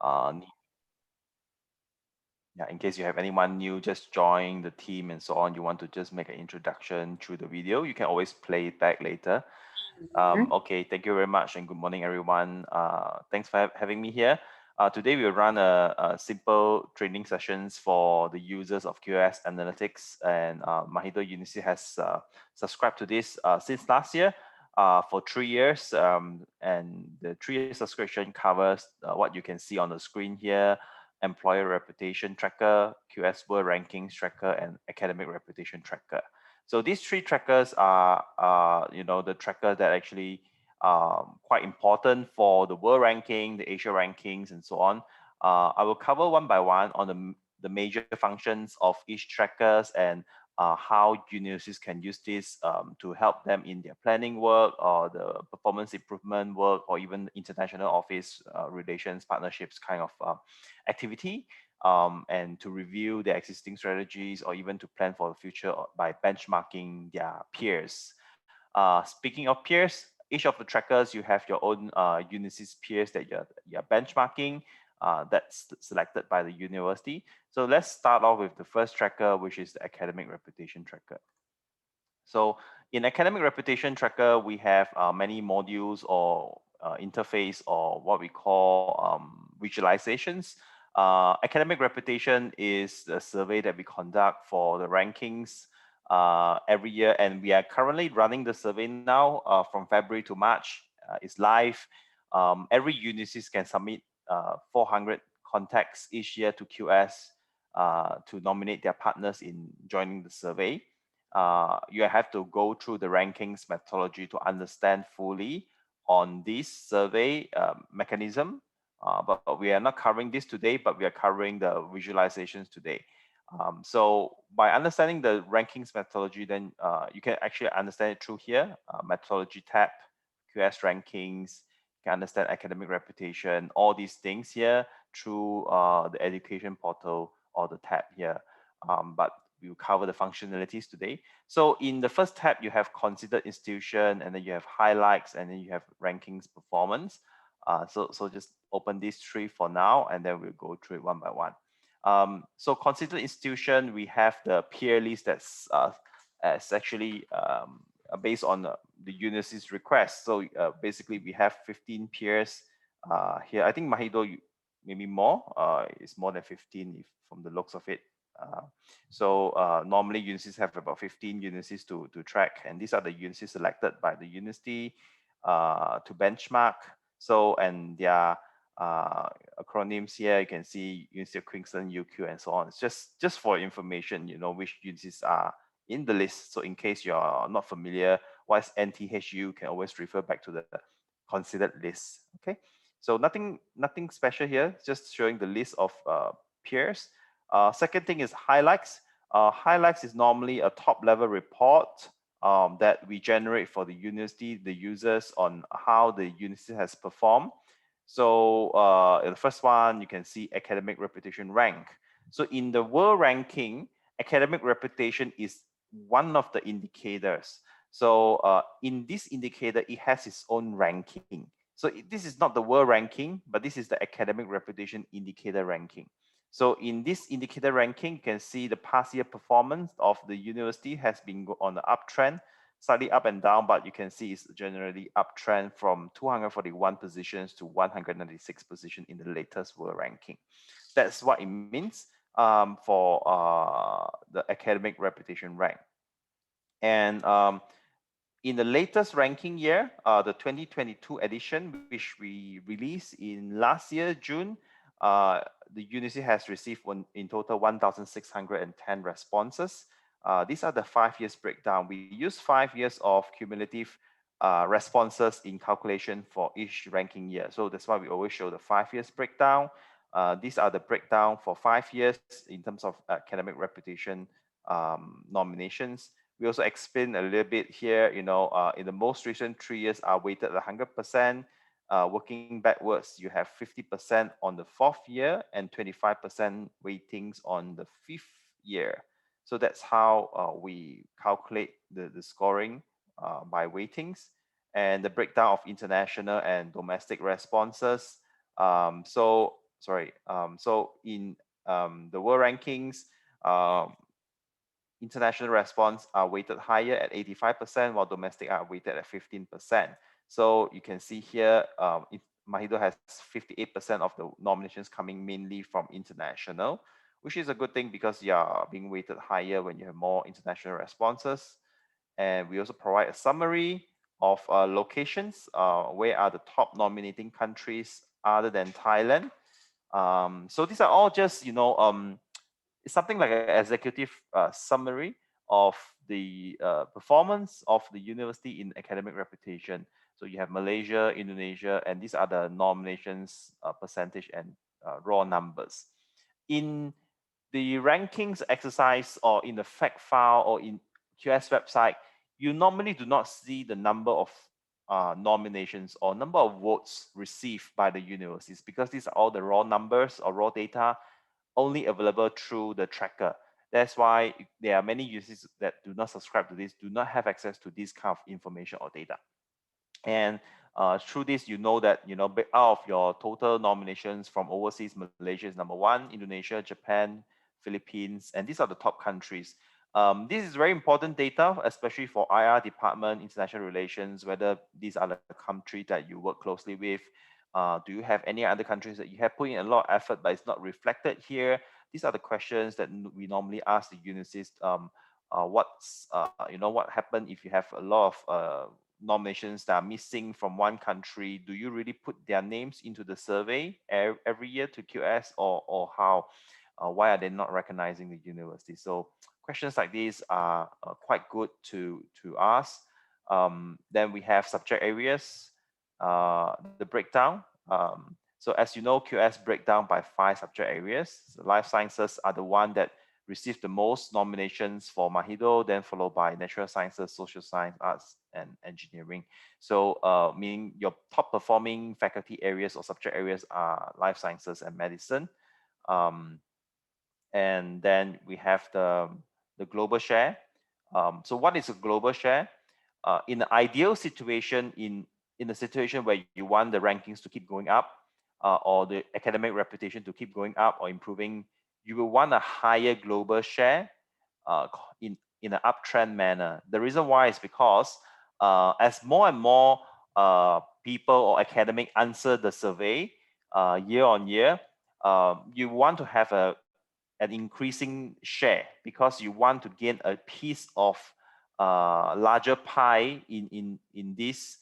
Yeah, in case you have anyone new just join the team and so on, you want to just make an introduction through the video, you can always play it back later. Okay, thank you very much and good morning, everyone. Thanks for having me here. Today we will run a simple training sessions for the users of QoS Analytics, and Mahidol University has subscribed to this since last year for 3 years, and the 3-year subscription covers what you can see on the screen here: employer reputation tracker, QoS World Rankings tracker, and academic reputation tracker. So these 3 trackers are, the tracker that actually quite important for the world ranking, the Asia rankings, and so on. I will cover one by one on the major functions of each trackers and how universities can use this to help them in their planning work or the performance improvement work or even international office relations, partnerships kind of activity. And to review their existing strategies or even to plan for the future by benchmarking their peers. Speaking of peers, each of the trackers, you have your own Unisys peers that you're benchmarking. That's selected by the university. So let's start off with the first tracker, which is the academic reputation tracker. So in academic reputation tracker, we have many modules or interface or what we call visualizations. Academic reputation is the survey that we conduct for the rankings every year, and we are currently running the survey now from February to March. It's live. Every university can submit 400 contacts each year to QS to nominate their partners in joining the survey. You have to go through the rankings methodology to understand fully on this survey mechanism. But we are not covering this today, but we are covering the visualizations today. So by understanding the rankings methodology, then you can actually understand it through here, methodology tab, QS rankings, you can understand academic reputation, all these things here through the education portal or the tab here. But we'll cover the functionalities today. So in the first tab, you have considered institution, and then you have highlights, and then you have rankings performance. So just open these 3 for now, and then we'll go through it one by one. So considered institution, we have the peer list that's actually based on the university's request. So basically, we have 15 peers here. I think Mahidol, maybe more. It's more than 15 if, from the looks of it. Normally universities have about 15 universities to track, and these are the universities selected by the university to benchmark. So, and their acronyms here, you can see University of Queensland, UQ, and so on. It's just for information, which universities are in the list. So in case you're not familiar, what is NTHU, you can always refer back to the considered list. Okay, so nothing special here, just showing the list of peers. Second thing is highlights. Highlights is normally a top level report that we generate for the university, the users, on how the university has performed. So the first one, you can see academic reputation rank. So in the world ranking, academic reputation is one of the indicators. So in this indicator, it has its own ranking. So this is not the world ranking, but this is the academic reputation indicator ranking. So in this indicator ranking, you can see the past year performance of the university has been on the uptrend, slightly up and down, but you can see it's generally uptrend from 241 positions to 196 positions in the latest world ranking. That's what it means for the academic reputation rank. And in the latest ranking year, the 2022 edition, which we released in last year, June, the university has received in total 1,610 responses. These are the 5 years breakdown. We use 5 years of cumulative responses in calculation for each ranking year. So that's why we always show the 5 years breakdown. These are the breakdown for 5 years in terms of academic reputation nominations. We also explain a little bit here, in the most recent 3 years are weighted 100%. Working backwards, you have 50% on the 4th year and 25% weightings on the 5th year. So that's how we calculate the scoring by weightings, and the breakdown of international and domestic responses. So So in the world rankings, international response are weighted higher at 85%, while domestic are weighted at 15%. So you can see here, Mahido has 58% of the nominations coming mainly from international, which is a good thing because you are being weighted higher when you have more international responses. And we also provide a summary of locations. Where are the top nominating countries other than Thailand? So these are all just, it's something like an executive summary of the performance of the university in academic reputation. So you have Malaysia, Indonesia, and these are the nominations percentage and raw numbers. In the rankings exercise or in the fact file or in QS website, you normally do not see the number of nominations or number of votes received by the universities because these are all the raw numbers or raw data only available through the tracker. That's why there are many users that do not subscribe to this, do not have access to this kind of information or data. And through this, you know that, out of your total nominations from overseas, Malaysia is number one, Indonesia, Japan, Philippines, and these are the top countries. This is very important data, especially for IR department, international relations, whether these are the countries that you work closely with. Do you have any other countries that you have put in a lot of effort, but it's not reflected here? These are the questions that we normally ask the universities. What happened if you have a lot of nominations that are missing from one country? Do you really put their names into the survey every year to QS, or how? Why are they not recognizing the university? So questions like these are quite good to ask. Then we have subject areas, the breakdown. So as you know, QS break down by 5 subject areas. So life sciences are the one that received the most nominations for Mahido, then followed by natural sciences, social science, arts, and engineering. So meaning your top performing faculty areas or subject areas are life sciences and medicine. And then we have the global share. So what is a global share? In an ideal situation, in a situation where you want the rankings to keep going up, or the academic reputation to keep going up or improving, you will want a higher global share in an uptrend manner. The reason why is because as more and more people or academic answer the survey year on year, you want to have an increasing share because you want to gain a piece of larger pie in this,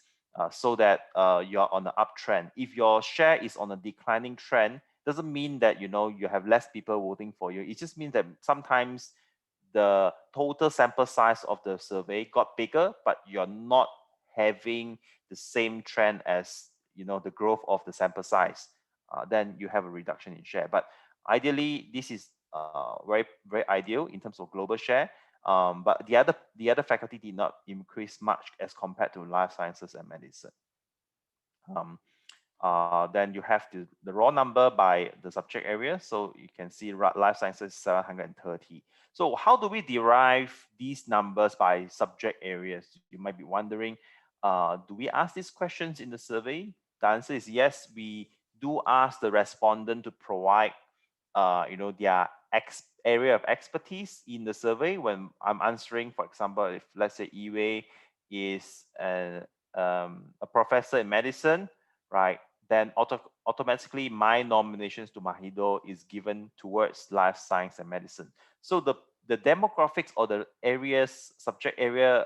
so that you're on the uptrend. If your share is on a declining trend, doesn't mean that you have less people voting for you. It just means that sometimes the total sample size of the survey got bigger, but you're not having the same trend as the growth of the sample size. Then you have a reduction in share. But ideally, this is very very ideal in terms of global share. But the other faculty did not increase much as compared to life sciences and medicine. Then you have the raw number by the subject area. So you can see life sciences 730. So how do we derive these numbers by subject areas? You might be wondering, do we ask these questions in the survey? The answer is yes, we do ask the respondent to provide their area of expertise in the survey. When I'm answering, for example, if let's say Iwei is a professor in medicine, right? Then automatically my nominations to Mahido is given towards life science and medicine. So the demographics or the subject area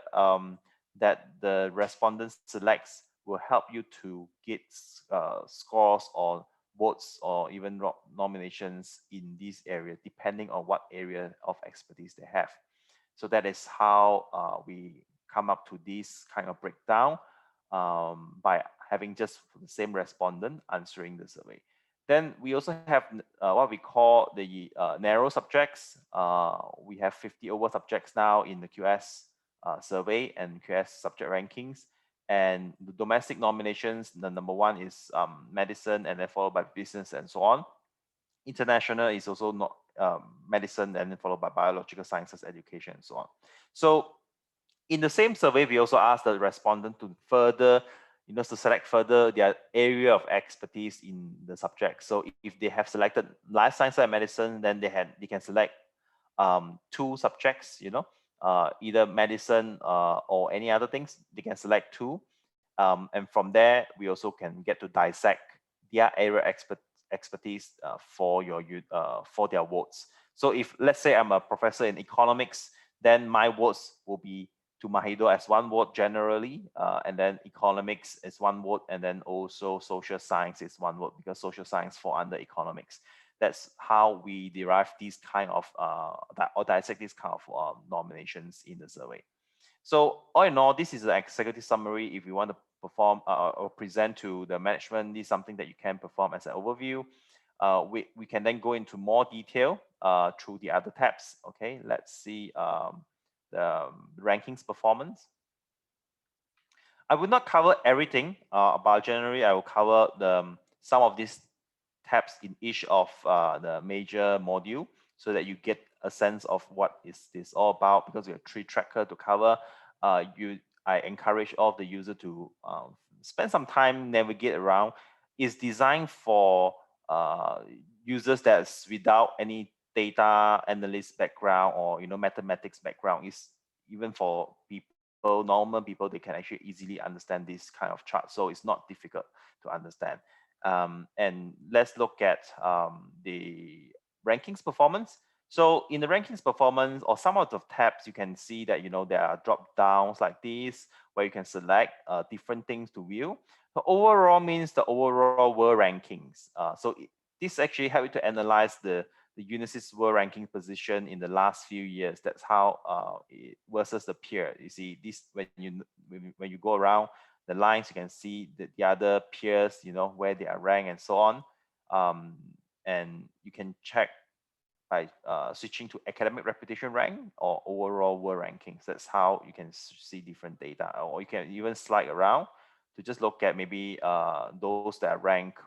that the respondent selects will help you to get scores or votes or even nominations in this area, depending on what area of expertise they have. So that is how we come up to this kind of breakdown, by having just the same respondent answering the survey. Then we also have what we call the narrow subjects. We have 50 over subjects now in the QS survey and QS subject rankings. And the domestic nominations, the number one is medicine, and then followed by business and so on. International is also not medicine, and then followed by biological sciences, education, and so on. So in the same survey, we also asked the respondent to further to select further their area of expertise in the subject. So if they have selected life science and medicine, then they can select 2 subjects, either medicine or any other things. They can select 2, and from there we also can get to dissect their area expertise for their votes. So if, let's say, I'm a professor in economics, then my votes will be to Mahido as 1 vote generally, and then economics is 1 vote, and then also social science is 1 vote, because social science fall under economics. That's how we derive these kind of or dissect these kind of nominations in the survey. So all in all, this is an executive summary. If you want to perform or present to the management, this is something that you can perform as an overview. We can then go into more detail through the other tabs. Okay, let's see the rankings performance. I will not cover everything about generally. I will cover some of these tabs in each of the major module, so that you get a sense of what is this all about. Because we have 3 tracker to cover, I encourage all the user to spend some time navigate around. It's designed for users that's without any data analyst background or mathematics background. Is even for people, normal people, they can actually easily understand this kind of chart. So it's not difficult to understand. And let's look at the rankings performance. So in the rankings performance, or some of the tabs, you can see that there are drop downs like this, where you can select different things to view. So overall means the overall world rankings. This actually helps you to analyze the Unisys world ranking position in the last few years. That's how versus the peer. You see this when you go around the lines, you can see the other peers, where they are ranked and so on. And you can check by switching to academic reputation rank or overall world rankings. That's how you can see different data. Or you can even slide around to just look at maybe those that are ranked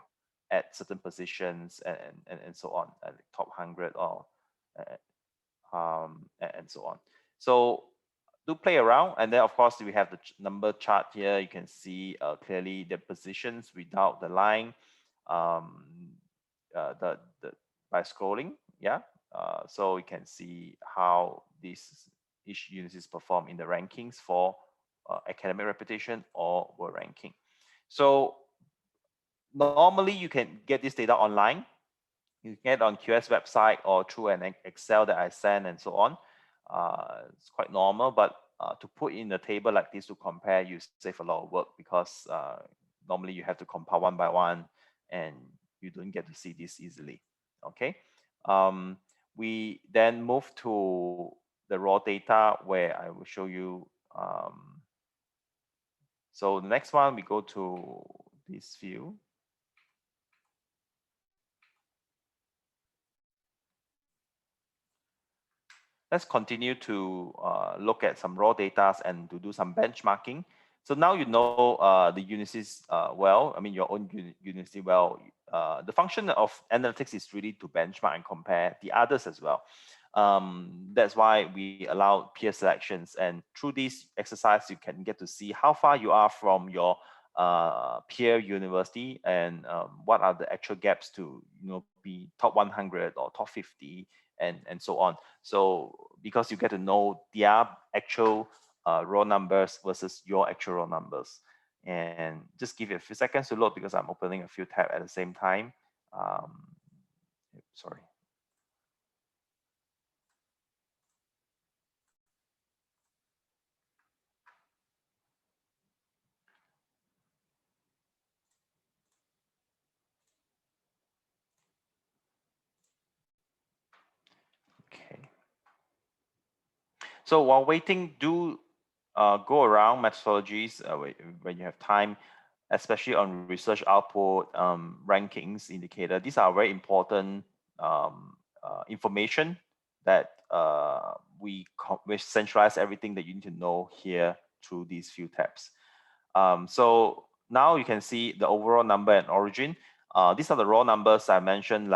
at certain positions and so on, at the top 100 or and so on. So do play around, and then of course we have the number chart here. You can see clearly the positions without the line, the by scrolling. Yeah, so you can see how each Unisys perform in the rankings for academic reputation or world ranking. So normally you can get this data online. You get on QS website or through an Excel that I send and so on. It's quite normal, but to put in a table like this to compare, you save a lot of work, because normally you have to compile one by one, and you don't get to see this easily. Okay. We then move to the raw data, where I will show you. So the next one, we go to this view. Let's continue to look at some raw data and to do some benchmarking. So now you know the Unisys well. I mean, your own Unisys well. The function of analytics is really to benchmark and compare the others as well. That's why we allow peer selections, and through this exercise, you can get to see how far you are from your peer university, and what are the actual gaps to be top 100 or top 50 and so on. So because you get to know their actual raw numbers versus your actual raw numbers. And just give it a few seconds to load, because I'm opening a few tabs at the same time. Sorry. Okay. So while waiting, do go around methodologies when you have time, especially on research output, rankings indicator. These are very important information that we centralize everything that you need to know here through these few tabs. So now you can see the overall number and origin. These are the raw numbers I mentioned.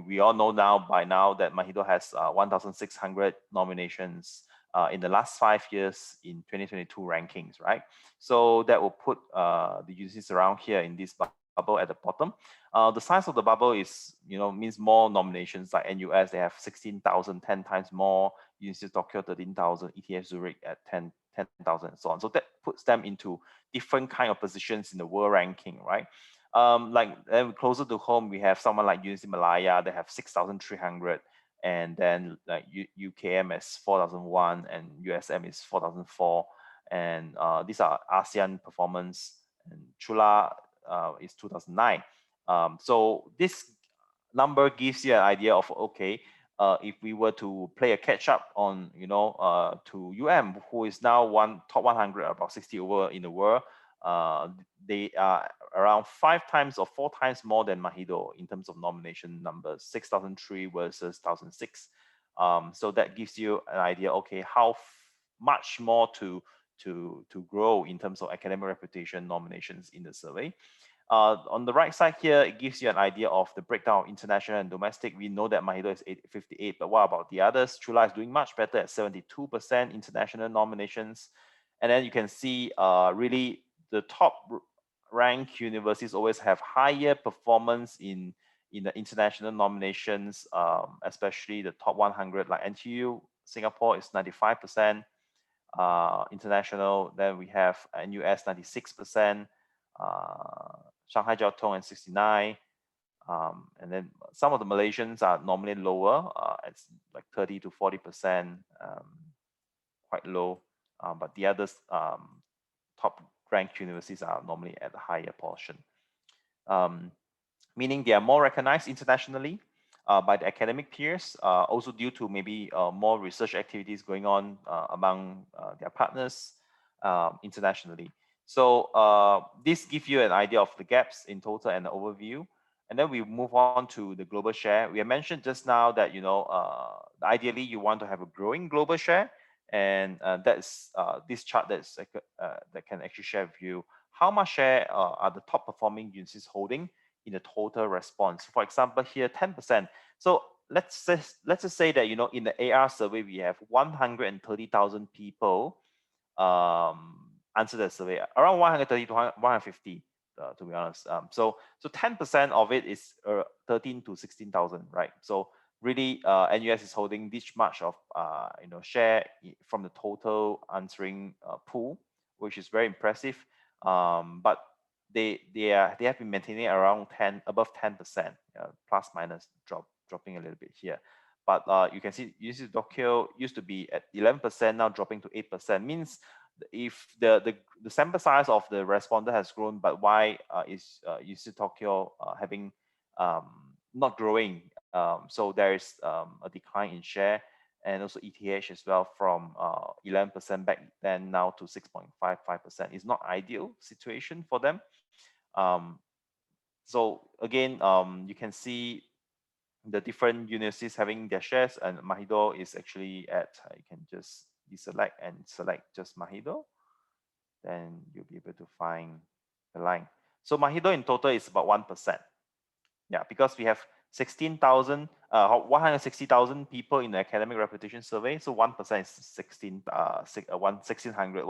We all know now by now that Mahido has 1,600 nominations in the last 5 years in 2022 rankings, right? So that will put the universities around here in this bubble at the bottom. The size of the bubble is, means more nominations. Like NUS, they have 16,000, 10 times more. University of Tokyo, 13,000. ETH Zurich at 10,000 and so on. So that puts them into different kind of positions in the world ranking, right? Closer to home, we have someone like University of Malaya, they have 6,300, and then like UKM is 4,001, and USM is 4,004, and these are ASEAN performance, and Chula is 2009. So this number gives you an idea of, okay, if we were to play a catch up on, to who is now top 100, about 60 over in the world, they are around 5 times or 4 times more than Mahido in terms of nomination numbers, 6,003 versus 1,006. So that gives you an idea, okay, how much more to grow in terms of academic reputation nominations in the survey. On the right side here, it gives you an idea of the breakdown of international and domestic. We know that Mahido is 58, but what about the others? Chula is doing much better at 72% international nominations. And then you can see really the top ranked universities always have higher performance in the international nominations, especially the top 100, like NTU, Singapore is 95%. International, then we have NUS 96%, Shanghai Jiao Tong and 69, and then some of the Malaysians are normally lower, it's like 30 to 40%, quite low, but the others top ranked universities are normally at a higher portion, meaning they are more recognized internationally by the academic peers, also due to maybe more research activities going on among their partners internationally. So this gives you an idea of the gaps in total and the overview. And then we move on to the global share. We have mentioned just now that, ideally you want to have a growing global share. And that's this chart that can actually share with you how much share are the top performing universities holding in the total response. For example, here 10%. So let's just say that in the AR survey we have 130,000 people answer the survey, around 130 to 150 to be honest. So 10% of it is 13 to 16,000, right? So really NUS is holding this much of share from the total answering pool, which is very impressive. But they have been maintaining around above 10%, plus minus dropping a little bit here. But you can see University of Tokyo used to be at 11%, now dropping to 8%. Means if the sample size of the responder has grown, but why is University of Tokyo having not growing? So there is a decline in share, and also ETH as well from 11% back then now to 6.55%. It's not ideal situation for them. So again, you can see the different universities having their shares, and Mahido is actually at, you can just deselect and select just Mahido, then you'll be able to find the line. So Mahido in total is about 1%. Yeah, because we have 160,000 people in the academic reputation survey. So 1% is 1,600,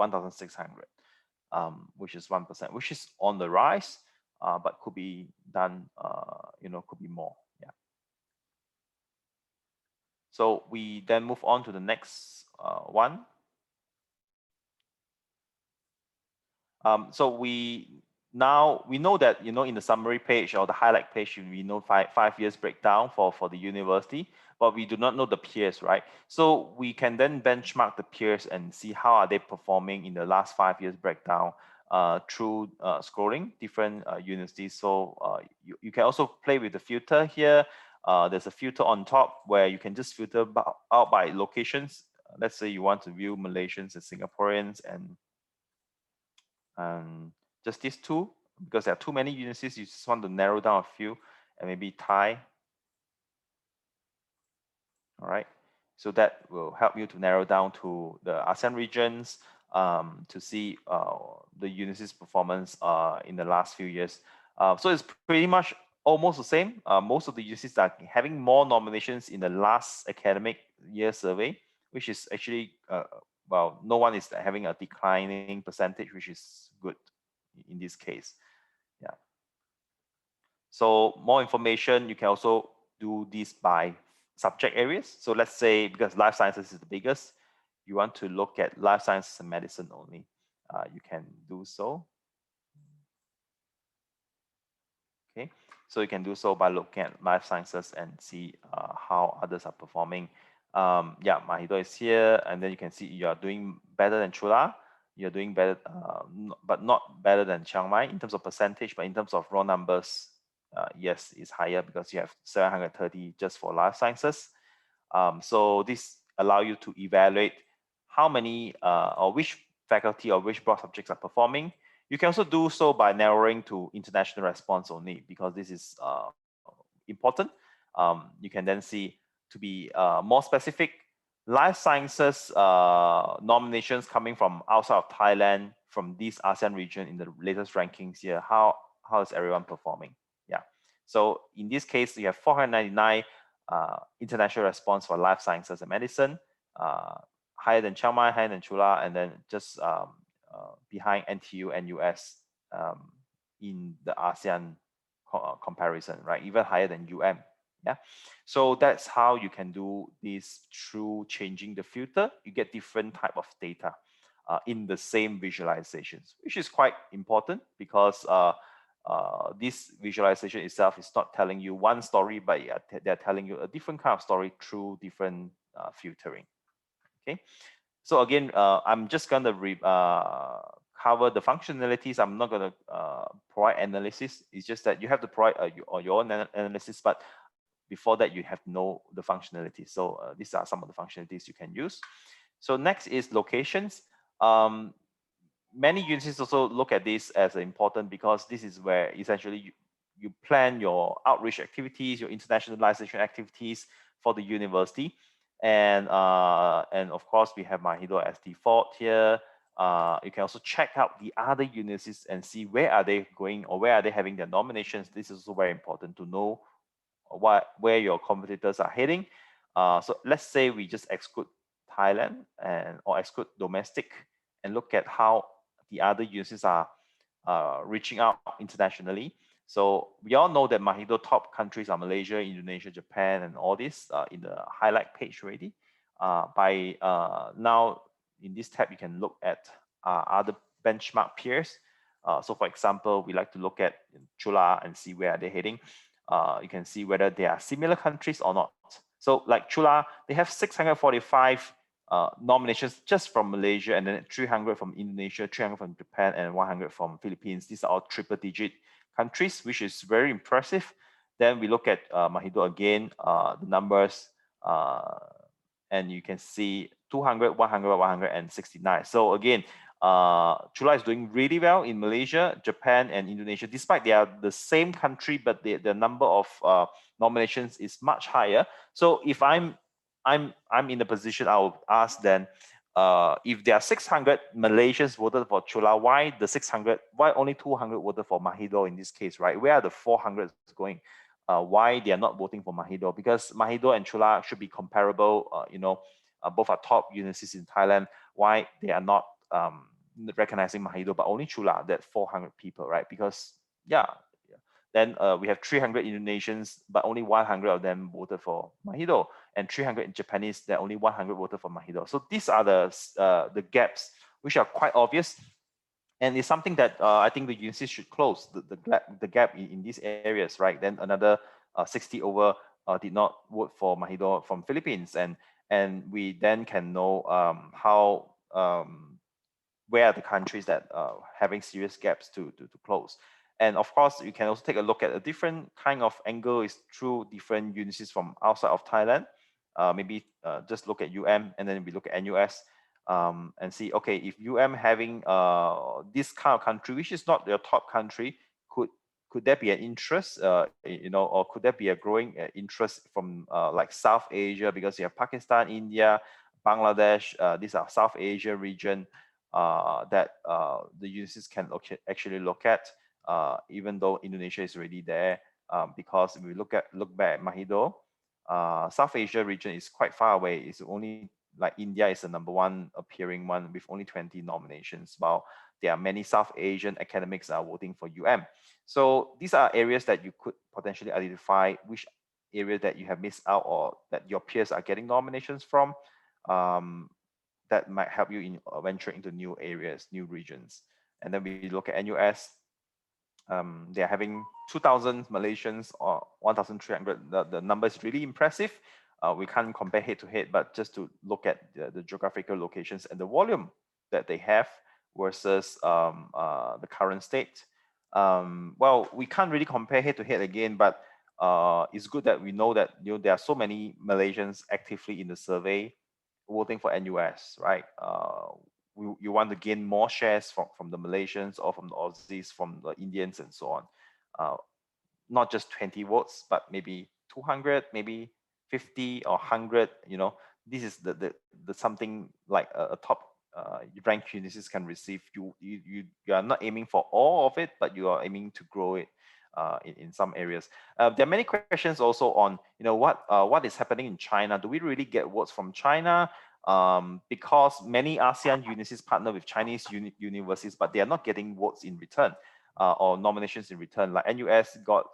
which is 1%, which is on the rise, but could be done, could be more. Yeah. So we then move on to the next one. So we know that in the summary page or the highlight page, we know five years breakdown for the university, but we do not know the peers, right? So we can then benchmark the peers and see how are they performing in the last 5 years breakdown through scrolling different universities. So you can also play with the filter here. There's a filter on top where you can just filter out by locations. Let's say you want to view Malaysians and Singaporeans and just these two, because there are too many universities, you just want to narrow down a few, and maybe Thai. All right, so that will help you to narrow down to the ASEAN regions to see the university's performance in the last few years. So it's pretty much almost the same. Most of the universities are having more nominations in the last academic year survey which is actually, well, no one is having a declining percentage, which is good in this case. Yeah. So more information, you can also do this by subject areas. So let's say, because life sciences is the biggest, you want to look at life sciences and medicine only. You can do so. Okay, so you can do so by looking at life sciences and see how others are performing. Yeah, Mahido is here, and then you can see you are doing better than Chula. You're doing better, but not better than Chiang Mai in terms of percentage, but in terms of raw numbers, yes, it's higher because you have 730 just for life sciences. So this allow you to evaluate how many or which faculty or which broad subjects are performing. You can also do so by narrowing to international response only, because this is important. You can then see, to be more specific, life sciences nominations coming from outside of Thailand, from this ASEAN region in the latest rankings here. How is everyone performing? Yeah. So in this case, you have 499 international response for life sciences and medicine, higher than Chiang Mai, higher than Chula, and then just behind NTU and US in the ASEAN comparison, right? Even higher than Yeah. So that's how you can do this through changing the filter. You get different type of data in the same visualizations, which is quite important, because this visualization itself is not telling you one story, but they're telling you a different kind of story through different filtering. Okay. So again, I'm just going to cover the functionalities. I'm not going to provide analysis. It's just that you have to provide your own analysis, but before that, you have to know the functionalities. So these are some of the functionalities you can use. So next is locations. Many universities also look at this as important, because this is where essentially you plan your outreach activities, your internationalization activities for the university. And of course, we have Mahido as default here. You can also check out the other universities and see where are they going, or where are they having their nominations. This is also very important to know where your competitors are heading. So let's say we just exclude Thailand or exclude domestic, and look at how the other universities are reaching out internationally. So we all know that Mahido top countries are Malaysia, Indonesia, Japan, and all this in the highlight page already. By now, in this tab, you can look at other benchmark peers. So for example, we like to look at Chula and see where they're heading. You can see whether they are similar countries or not. So like Chula, they have 645 nominations just from Malaysia, and then 300 from Indonesia, 300 from Japan, and 100 from Philippines. These are all triple digit countries, which is very impressive. Then we look at Mahido again, the numbers, and you can see 200, 100, 169. So again, Chula is doing really well in Malaysia, Japan, and Indonesia, despite they are the same country, but the number of nominations is much higher. So if I'm in the position, I will ask then, if there are 600 Malaysians voted for Chula, why only 200 voted for Mahido in this case, right? Where are the 400 going? Why they are not voting for Mahido? Because Mahido and Chula should be comparable. Both are top universities in Thailand. Why they are not recognizing Mahido, but only Chula, that 400 people, right? Because then we have 300 Indonesians, but only 100 of them voted for Mahido, and 300 in Japanese, that only 100 voted for Mahido. So these are the gaps, which are quite obvious, and it's something that I think the universities should close the gap in these areas, right? Then another 60 over did not vote for Mahido from Philippines, and we then can know how where are the countries that are having serious gaps to close. And of course, you can also take a look at a different kind of angle is through different universities from outside of Thailand. Maybe just look at and then we look at NUS and see, okay, if having this kind of country, which is not their top country, could there be an interest, or could there be a growing interest from like South Asia, because you have Pakistan, India, Bangladesh, these are South Asia region that the users can actually look at, even though Indonesia is already there, because if we look back at Mahido, South Asia region is quite far away. It's only like India is the #1 appearing one with only 20 nominations, while there are many South Asian academics are voting for UM. So these are areas that you could potentially identify which area that you have missed out or that your peers are getting nominations from. That might help you in venture into new areas, new regions. And then we look at NUS. They're having 2,000 Malaysians or 1,300. The number is really impressive. We can't compare head to head, but just to look at the geographical locations and the volume that they have versus the current state. Well, we can't really compare head to head again, but it's good that we know that there are so many Malaysians actively in the survey voting for NUS, right? You want to gain more shares from the Malaysians or from the Aussies, from the Indians and so on. Not just 20 votes, but maybe 200, maybe 50 or 100, this is the something like a top ranked universities can receive. You are not aiming for all of it, but you are aiming to grow it in some areas. There are many questions also on, what is happening in China? Do we really get votes from China? Because many ASEAN universities partner with Chinese universities, but they are not getting votes in return or nominations in return. Like NUS got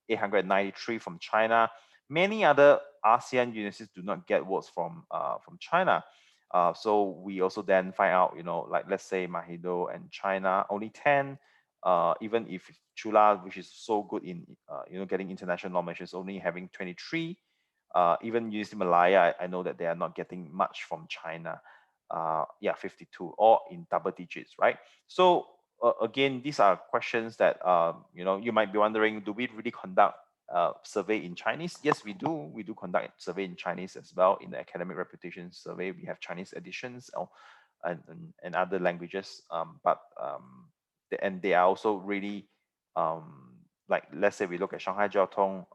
893 from China. Many other ASEAN universities do not get votes from China. So we also then find out, like let's say Mahido and China, only 10. Even if Chula, which is so good in getting international nominations, only having 23. Even University Malaya, I know that they are not getting much from China. 52 or in double digits, right? So again, these are questions that you might be wondering: do we really conduct survey in Chinese? Yes, we do. We do conduct survey in Chinese as well. In the academic reputation survey, we have Chinese editions and other languages. And they are also really like, let's say we look at Shanghai Jiao Tong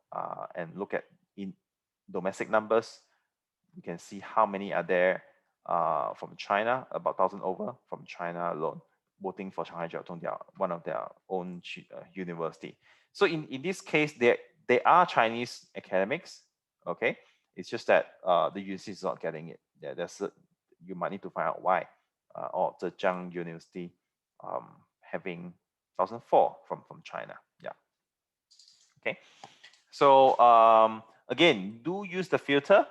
and look at in domestic numbers, you can see how many are there from China, about 1,000 over from China alone, voting for Shanghai Jiao Tong, one of their own university. So in this case, there are Chinese academics, okay? It's just that the university is not getting it. You might need to find out why. Or Zhejiang University having 1,004 from China, yeah. Okay, so again, do use the filter.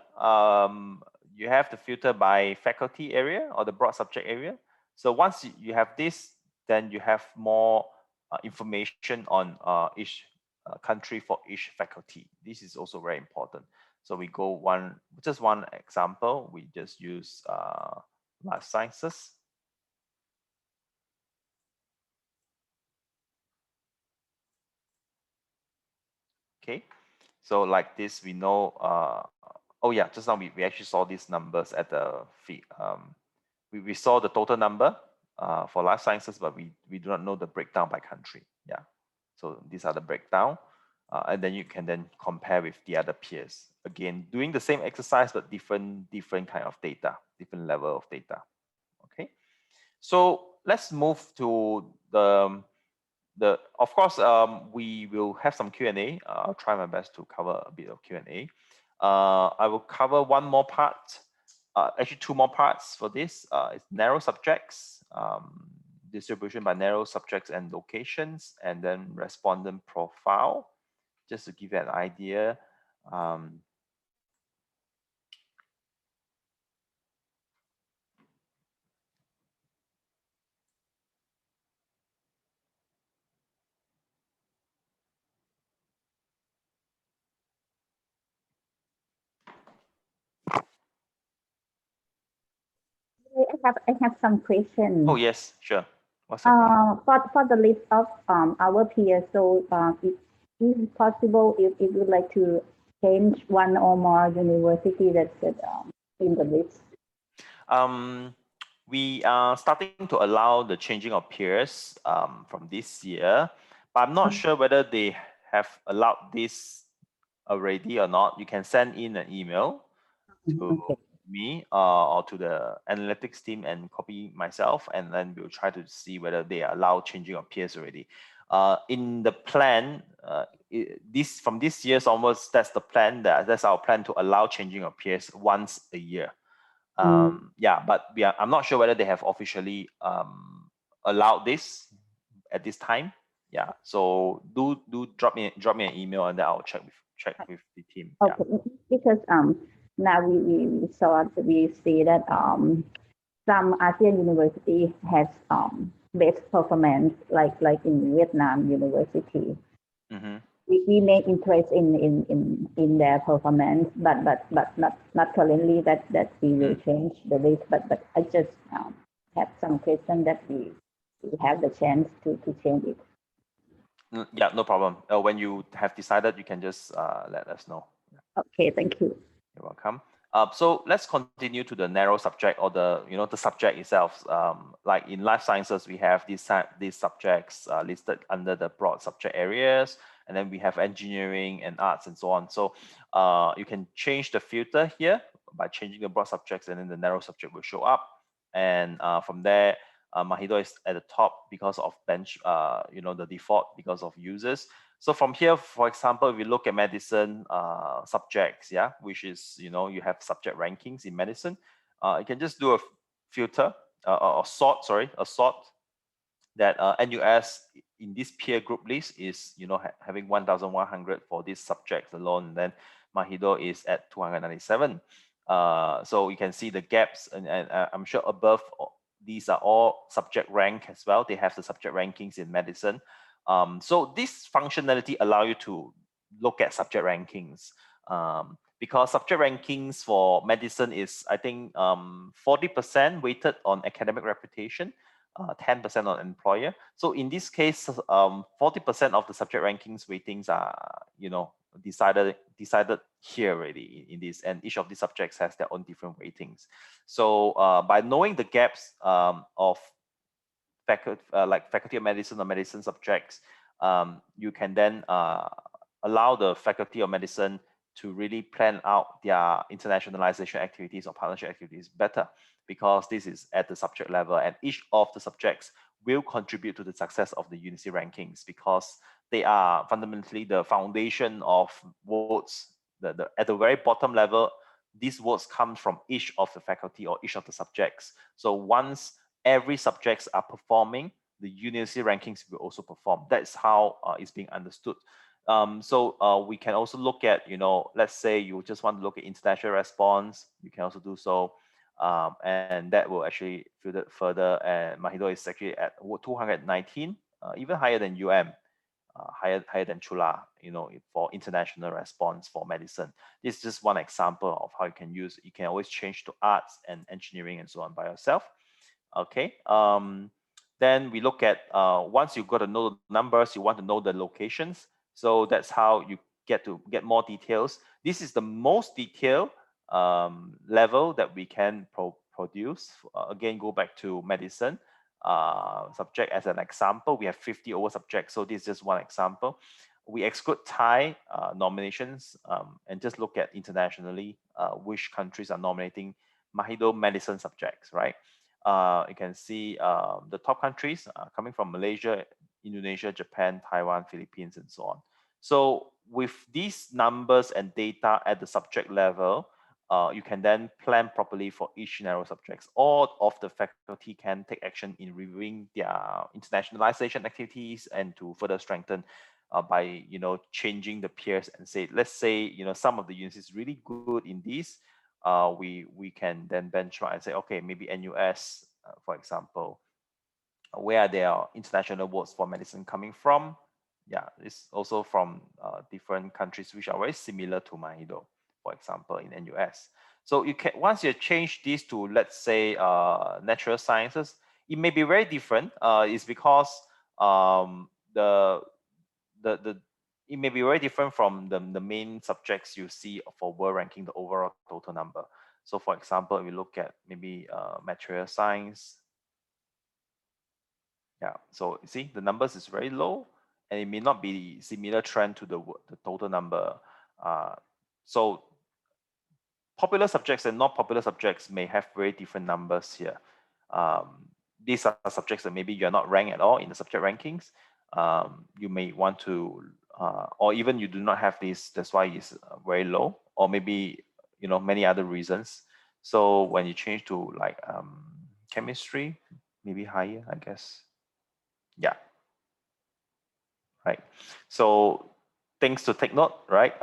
You have the filter by faculty area or the broad subject area. So once you have this, then you have more information on each country for each faculty. This is also very important. So we go just one example. We just use life sciences. Okay, so like this, we know, oh yeah, just now we actually saw these numbers at the feed. We saw the total number for life sciences, but we do not know the breakdown by country. Yeah, so these are the breakdown. And then you can then compare with the other peers. Again, doing the same exercise, but different kind of data, different level of data. Okay, so let's move to of course, we will have some Q&A. I'll try my best to cover a bit of Q&A. I will cover one more part, actually two more parts for this. It's narrow subjects, distribution by narrow subjects and locations, and then respondent profile, just to give you an idea. I have some questions. Oh yes, sure. What's your question? For the list of our peers, so is it possible if you would like to change one or more university that's in the list? We are starting to allow the changing of peers from this year, but I'm not sure whether they have allowed this already or not. You can send in an email to me or to the analytics team and copy myself, and then we'll try to see whether they allow changing of peers already. In the plan, from this year's onwards, that's the plan. That's our plan, to allow changing of peers once a year. Yeah, but I'm not sure whether they have officially allowed this at this time. Yeah, so do drop me an email and then I'll check with the team. Yeah. Okay, because now we saw we see that some ASEAN university has best performance like in Vietnam University. Mm-hmm. We may interest in their performance, but not currently that we will change the list. But I just have some question that we have the chance to change it. Yeah, no problem. When you have decided, you can just let us know. Okay, thank you. You're welcome. So let's continue to the narrow subject or the subject itself. Like in life sciences, we have these subjects listed under the broad subject areas, and then we have engineering and arts and so on. So you can change the filter here by changing the broad subjects, and then the narrow subject will show up. And from there, MAHIDO is at the top because of the default because of users. So from here, for example, if we look at medicine subjects, yeah, which is, you have subject rankings in medicine, you can just do a filter, a sort that NUS in this peer group list is, having 1,100 for these subjects alone, and then MAHIDO is at 297. So you can see the gaps, and I'm sure above these are all subject rank as well. They have the subject rankings in medicine. So this functionality allow you to look at subject rankings, because subject rankings for medicine is, I think, 40% weighted on academic reputation, 10% on employer. So in this case, 40% of the subject rankings weightings are, decided here already in this, and each of these subjects has their own different weightings. So by knowing the gaps of faculty of medicine or medicine subjects, you can then allow the faculty of medicine to really plan out their internationalization activities or partnership activities better, because this is at the subject level, and each of the subjects will contribute to the success of the university rankings, because they are fundamentally the foundation of votes. At the very bottom level, these votes come from each of the faculty or each of the subjects. So once every subjects are performing, the university rankings will also perform. That's how it's being understood. So we can also look at, let's say you just want to look at international response, you can also do so. And that will actually filter further, and MAHIDO is actually at 219, even higher than higher than Chula, for international response for medicine. This is just one example of how you can use. You can always change to arts and engineering and so on by yourself. Okay. Then we look at once you've got to know the numbers, you want to know the locations. So that's how you get more details. This is the most detailed level that we can produce. Again, go back to medicine subject as an example. We have 50 over subjects, so this is just one example. We exclude Thai nominations and just look at internationally which countries are nominating MAHIDO medicine subjects, right? You can see the top countries coming from Malaysia, Indonesia, Japan, Taiwan, Philippines, and so on. So with these numbers and data at the subject level, you can then plan properly for each narrow subjects. All of the faculty can take action in reviewing their internationalization activities and to further strengthen by changing the peers and say, let's say some of the universities really good in these. We can then benchmark and say, okay, maybe NUS, for example, where are their international awards for medicine coming from? Yeah, it's also from different countries which are very similar to MAHIDO, for example, in NUS. So you can, once you change these to, let's say, natural sciences, it may be very different. It's because it may be very different from the main subjects you see for world ranking, the overall total number. So for example, if we look at maybe material science, yeah, so you see the numbers is very low, and it may not be similar trend to the total number. So popular subjects and not popular subjects may have very different numbers here. These are subjects that maybe you're not ranked at all in the subject rankings. You may want to, or even you do not have this, that's why it's very low, or maybe many other reasons. So when you change to like chemistry, maybe higher, I guess. Yeah. Right. So things to take note, right?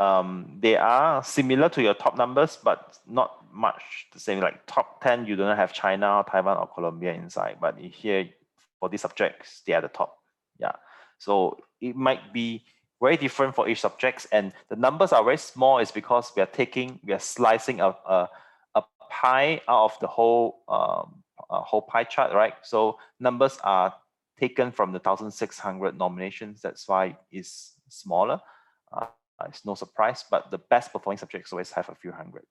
They are similar to your top numbers, but not much the same. Like top 10, you don't have China, Taiwan, or Colombia inside, but here for these subjects, they are the top. Yeah. So it might be very different for each subjects, and the numbers are very small is because we are slicing a pie out of the whole whole pie chart, right? So numbers are taken from the 1,600 nominations. That's why it's smaller. It's no surprise, but the best performing subjects always have a few hundred.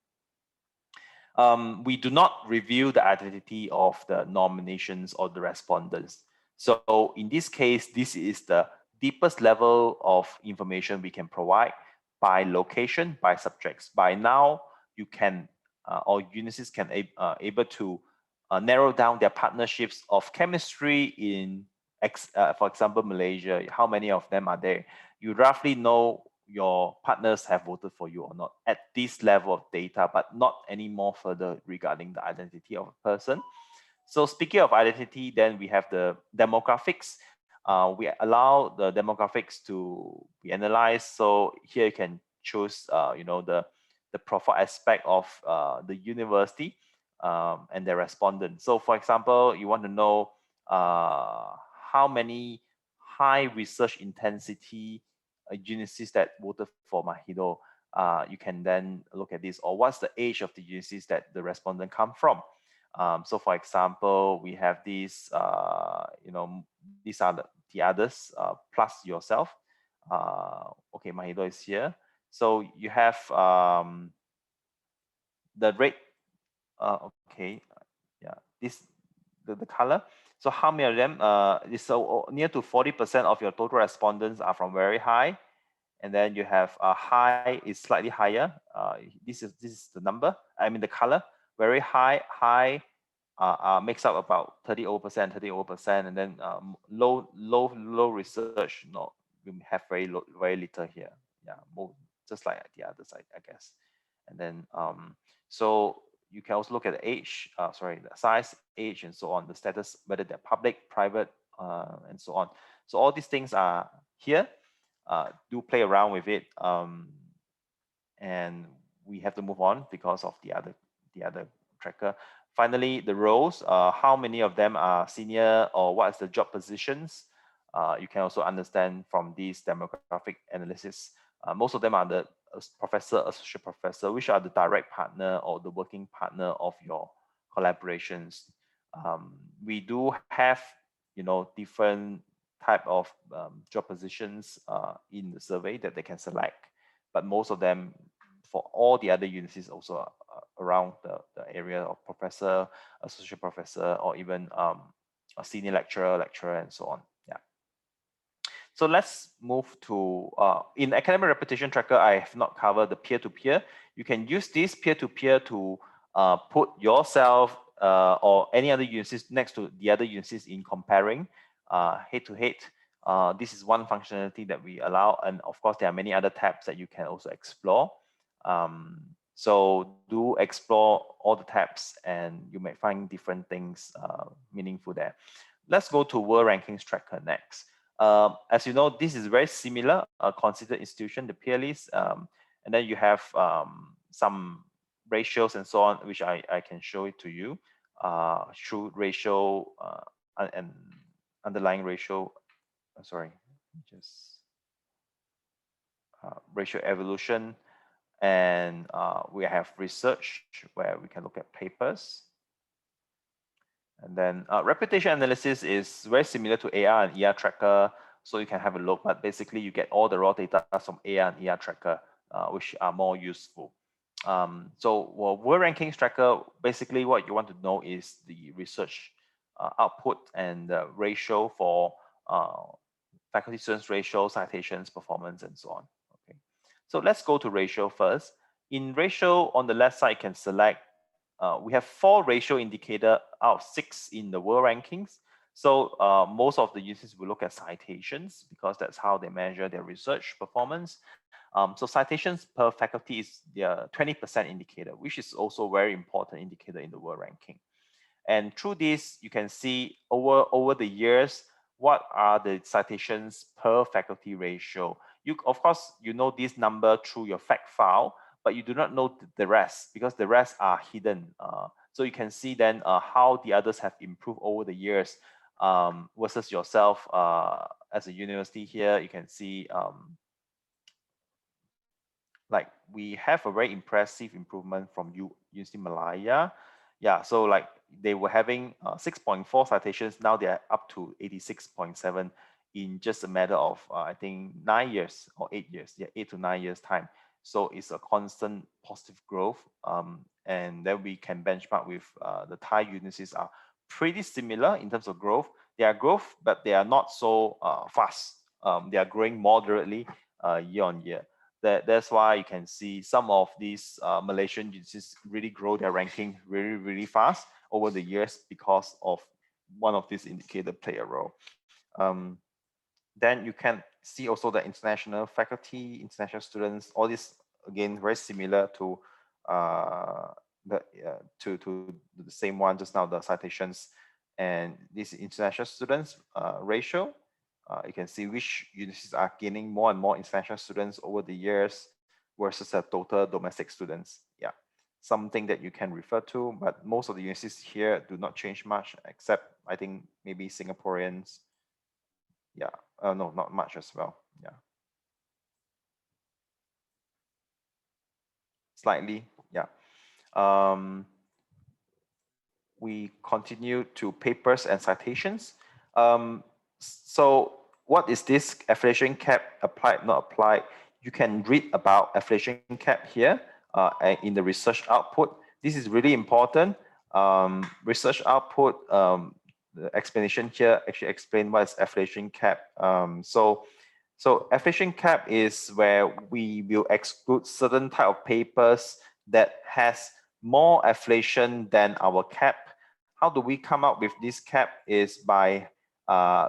We do not reveal the identity of the nominations or the respondents. So in this case, this is the deepest level of information we can provide by location, by subjects. By now, you can, or universities can able to narrow down their partnerships of chemistry in, for example, Malaysia. How many of them are there? You roughly know your partners have voted for you or not at this level of data, but not any more further regarding the identity of a person. So speaking of identity, then we have the demographics. We allow the demographics to be analyzed. So here you can choose, the profile aspect of the university and their respondents. So for example, you want to know how many high research intensity universities that voted for Mahidol. You can then look at this, or what's the age of the universities that the respondent come from. So for example, we have these, these are the others plus yourself. Okay, Mahidol is here. So you have the red, okay, yeah, this, the color. So how many of them, so near to 40% of your total respondents are from very high. And then you have a high is slightly higher. This is the number, I mean the color. Very high makes up about 30%, and then low research, no, we have very little here. Yeah, more, just like the others, I guess. And then so you can also look at the age, the size, age, and so on, the status, whether they're public, private, and so on. So all these things are here. Do play around with it, and we have to move on because of the other tracker. Finally, the roles, how many of them are senior, or what is the job positions? You can also understand from these demographic analysis. Most of them are the professor, associate professor, which are the direct partner or the working partner of your collaborations. We do have, different type of job positions in the survey that they can select, but most of them for all the other universities also around the area of professor, associate professor, or even a senior lecturer, and so on. Yeah. So let's move to, in academic reputation tracker, I have not covered the peer-to-peer. You can use this peer-to-peer to put yourself or any other universities next to the other universities in comparing head-to-head. This is one functionality that we allow, and of course there are many other tabs that you can also explore. So do explore all the tabs, and you may find different things meaningful there. Let's go to World Rankings Tracker next. As you know, this is very similar, considered institution, the peer list, and then you have some ratios and so on, which I can show it to you through ratio and underlying ratio. Sorry, just ratio evolution, and we have research where we can look at papers. And then reputation analysis is very similar to AR and ER tracker, so you can have a look, but basically you get all the raw data from AR and ER tracker, which are more useful. So World Rankings Tracker, basically what you want to know is the research output and the ratio for faculty students ratio, citations, performance, and so on. Okay, so let's go to ratio first. In ratio, on the left side, you can select, we have 4 ratio indicator out of 6 in the world rankings. So most of the users will look at citations because that's how they measure their research performance. So citations per faculty is their 20% indicator, which is also a very important indicator in the world ranking. And through this, you can see over the years, what are the citations per faculty ratio. Of course, you know this number through your fact file, but you do not know the rest because the rest are hidden. So you can see then how the others have improved over the years versus yourself as a university here. You can see like we have a very impressive improvement from University Malaya. Yeah, so like they were having 6.4 citations, now they're up to 86.7 in just a matter of I think 9 years or 8 years, yeah, 8 to 9 years time. So it's a constant positive growth, and then we can benchmark with the Thai universities are pretty similar in terms of growth. They are growth, but they are not so fast. They are growing moderately year on year. That's why you can see some of these Malaysian universities really grow their ranking really fast over the years because of one of these indicators play a role. Then you can see also the international faculty, international students, all this again very similar to to the same one just now, the citations, and this international students ratio. You can see which universities are gaining more and more international students over the years versus the total domestic students. Yeah, something that you can refer to, but most of the universities here do not change much, except I think maybe Singaporeans. Yeah, no, not much as well. Yeah, slightly. Yeah. We continue to papers and citations. So what is this affiliation cap, applied, not applied? You can read about affiliation cap here in the research output. This is really important. Research output, the explanation here actually explain what is affiliation cap. So affiliation cap is where we will exclude certain type of papers that has more affiliation than our cap. How do we come up with this cap is by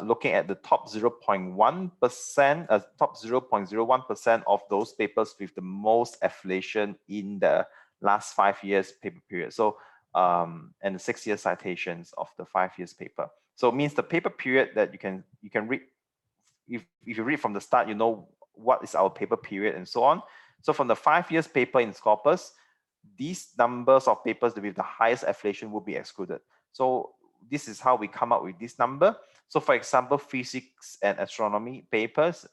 looking at the top 0.1%, top 0.01% of those papers with the most affiliation in the last 5 years paper period. So and the 6 year citations of the 5 years paper. So it means the paper period that you can read. If you read from the start, you know what is our paper period and so on. So from the 5 years paper in Scopus, these numbers of papers with the highest affiliation will be excluded. So this is how we come up with this number. So for example, physics and astronomy papers,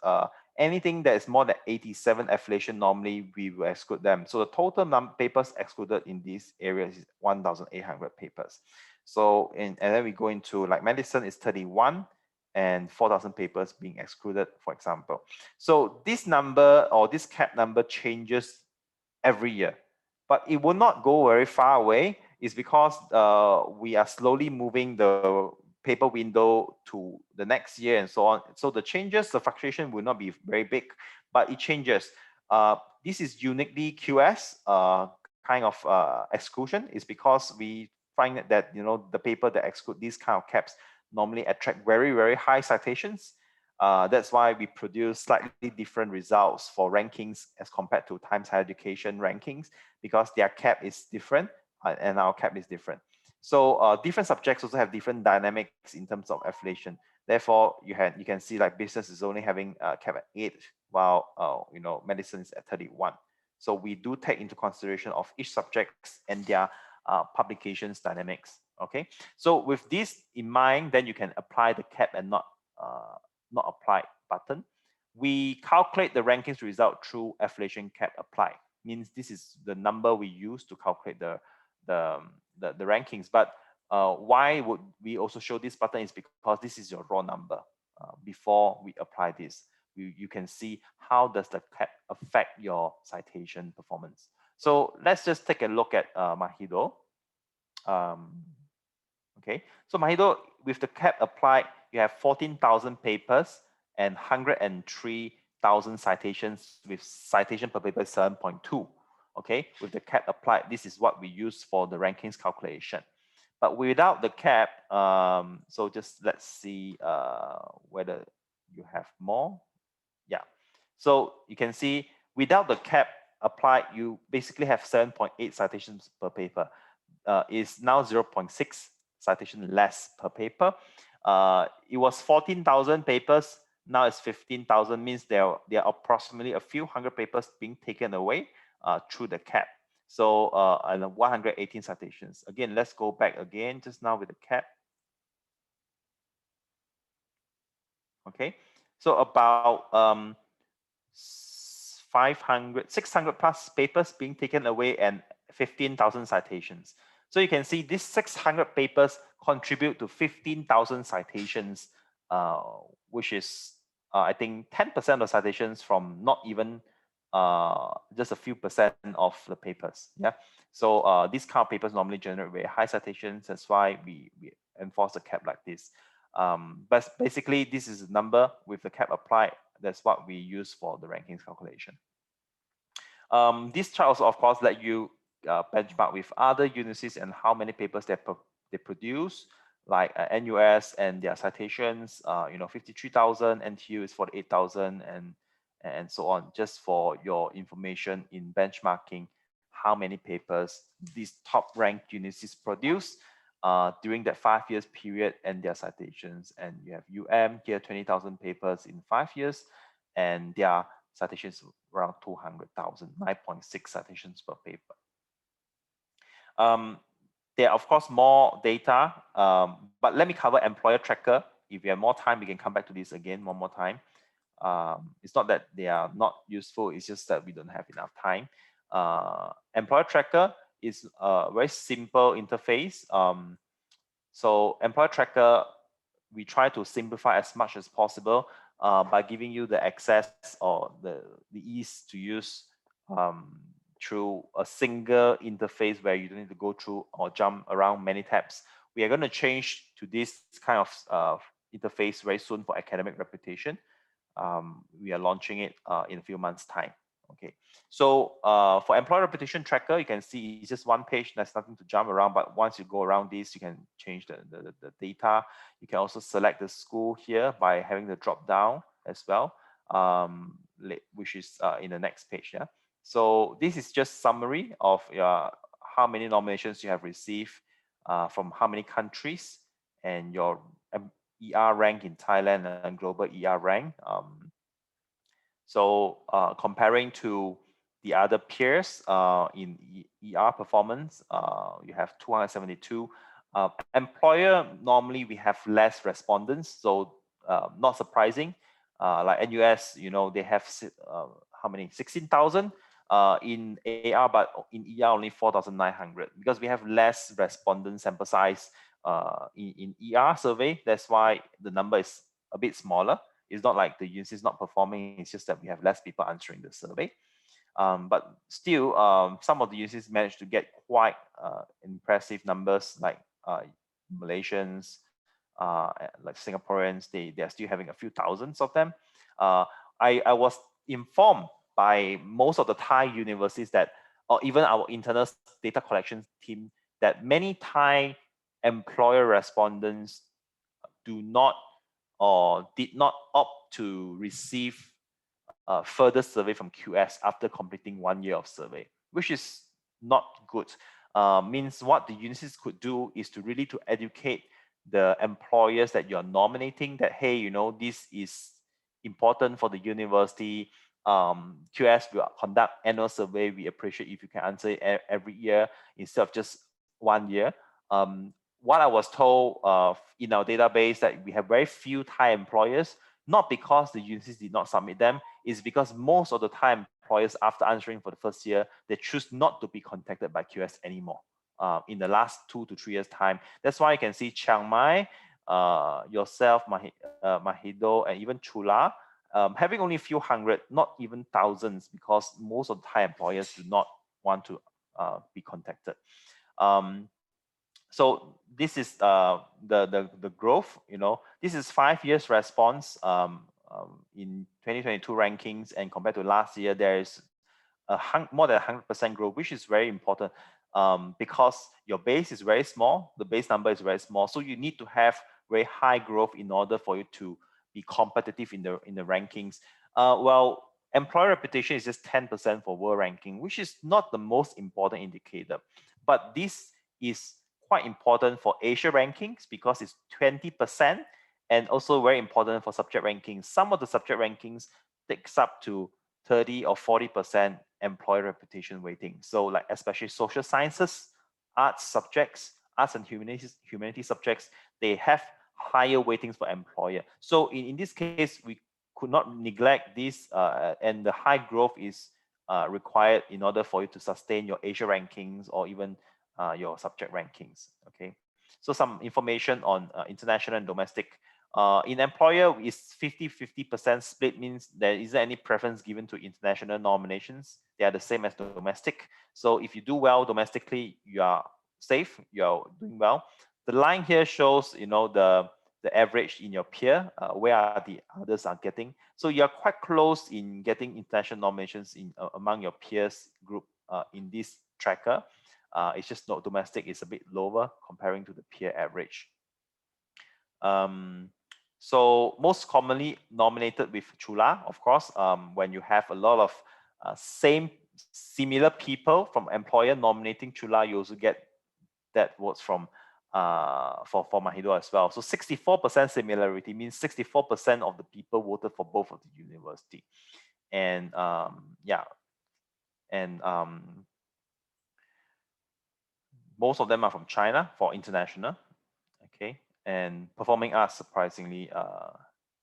anything that is more than 87 affiliation, normally we will exclude them. So the total papers excluded in this area is 1,800 papers. So and then we go into like medicine is 31 and 4,000 papers being excluded, for example. So this number or this cap number changes every year, but it will not go very far away. It's because we are slowly moving the paper window to the next year and so on. So the changes, the fluctuation will not be very big, but it changes. This is uniquely QS kind of exclusion, is because we find that the paper that exclude these kind of caps normally attract very high citations. That's why we produce slightly different results for rankings as compared to Times Higher Education rankings, because their cap is different and our cap is different. So different subjects also have different dynamics in terms of affiliation. Therefore, you can see like business is only having a cap at 8, while medicine is at 31. So we do take into consideration of each subjects and their publications dynamics. Okay, so with this in mind, then you can apply the cap and not applied button. We calculate the rankings result through affiliation cap applied. Means this is the number we use to calculate the rankings. But why would we also show this button is because this is your raw number. Before we apply this, you can see how does the cap affect your citation performance. So let's just take a look at Mahido. Okay, so Mahido, with the cap applied, you have 14,000 papers and 103,000 citations, with citation per paper 7.2. Okay, with the cap applied, this is what we use for the rankings calculation. But without the cap, so just let's see whether you have more. Yeah. So you can see without the cap applied, you basically have 7.8 citations per paper. Is now 0.6 citation less per paper. It was 14,000 papers. Now it's 15,000, means there are approximately a few hundred papers being taken away through the cap. So and 118 citations. Again, let's go back again just now with the cap. Okay, so about 600 plus papers being taken away and 15,000 citations. So you can see these 600 papers contribute to 15,000 citations, which is I think 10% of citations from not even just a few percent of the papers. Yeah. So these kind of papers normally generate very high citations. That's why we enforce a cap like this. But basically, this is a number with the cap applied. That's what we use for the rankings calculation. These charts, of course, let you benchmark with other universities and how many papers they produce, like NUS and their citations. 53,000, NTU is 48,000, and so on. Just for your information in benchmarking, how many papers these top ranked universities produce during that 5 years period and their citations. And you have here 20,000 papers in 5 years, and their citations around 200,000, 9.6 citations per paper. There are of course more data, but let me cover employer tracker. If you have more time, we can come back to this again one more time. It's not that they are not useful, it's just that we don't have enough time. Employer tracker is a very simple interface. So employer tracker, we try to simplify as much as possible by giving you the access or the ease to use through a single interface where you don't need to go through or jump around many tabs. We are going to change to this kind of interface very soon for academic reputation. We are launching it in a few months' time. Okay, so for employer reputation tracker, you can see it's just one page. There's nothing to jump around, but once you go around this, you can change the data. You can also select the school here by having the drop down as well, which is in the next page. Yeah. So this is just summary of how many nominations you have received from how many countries and your ER rank in Thailand and global ER rank. So comparing to the other peers in ER performance, you have 272. Employer, normally we have less respondents, so not surprising. Like NUS, they have how many? 16,000 in AR, but in ER only 4,900 because we have less respondent sample size in ER survey. That's why the number is a bit smaller. It's not like the university is not performing, it's just that we have less people answering the survey. But still, some of the universities managed to get quite impressive numbers, like Malaysians, like Singaporeans, they are still having a few thousands of them. I was informed by most of the Thai universities that, or even our internal data collection team, that many Thai employer respondents do not or did not opt to receive further survey from QS after completing 1 year of survey, which is not good. Means what the universities could do is to really to educate the employers that you're nominating that, hey, this is important for the university. QS will conduct annual survey. We appreciate if you can answer it every year instead of just 1 year. What I was told in our database that we have very few Thai employers, not because the universities did not submit them, is because most of the Thai employers, after answering for the first year, they choose not to be contacted by QS anymore in the last 2 to 3 years time. That's why you can see Chiang Mai, yourself, Mahido, and even Chula, having only a few hundred, not even thousands, because most of the Thai employers do not want to be contacted. So this is the growth. This is 5 years response in 2022 rankings, and compared to last year, there is more than 100% growth, which is very important because your base is very small. The base number is very small, so you need to have very high growth in order for you to be competitive in the rankings. Well, employer reputation is just 10% for world ranking, which is not the most important indicator, but this is quite important for Asia rankings because it's 20%, and also very important for subject rankings. Some of the subject rankings takes up to 30 or 40% employer reputation weighting. So like especially social sciences, arts subjects, arts and humanities subjects, they have higher weightings for employer. So in this case, we could not neglect this, and the high growth is required in order for you to sustain your Asia rankings or even your subject rankings. Okay, so some information on international and domestic. In employer, is 50-50% split, means there isn't any preference given to international nominations. They are the same as domestic. So if you do well domestically, you are safe, you are doing well. The line here shows, you know, the average in your peer, where are the others are getting. So you are quite close in getting international nominations in among your peers group in this tracker. It's just not domestic is a bit lower comparing to the peer average. So most commonly nominated with Chula, of course, when you have a lot of similar people from employer nominating Chula, you also get that votes from for Mahidol as well. So 64% similarity means 64% of the people voted for both of the university. And yeah, and most of them are from China for international. Okay, and performing arts surprisingly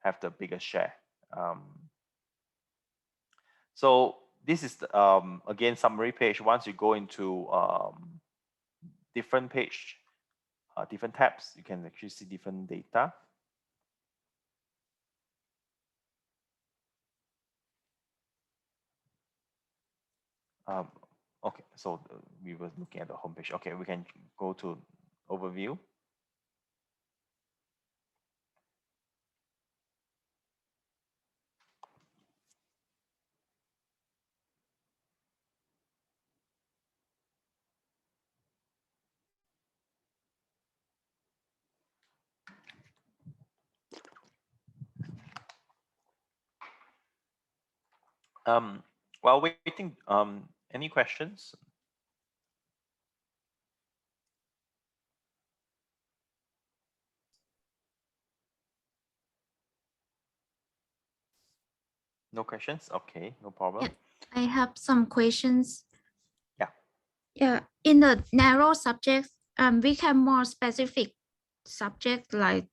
have the biggest share. So this is the, again, summary page. Once you go into different page, different tabs, you can actually see different data. Okay, so we were looking at the homepage. Okay, we can go to overview. While waiting, any questions? No questions? Okay, no problem. Yeah, I have some questions. Yeah. Yeah, in the narrow subjects, we have more specific subject, like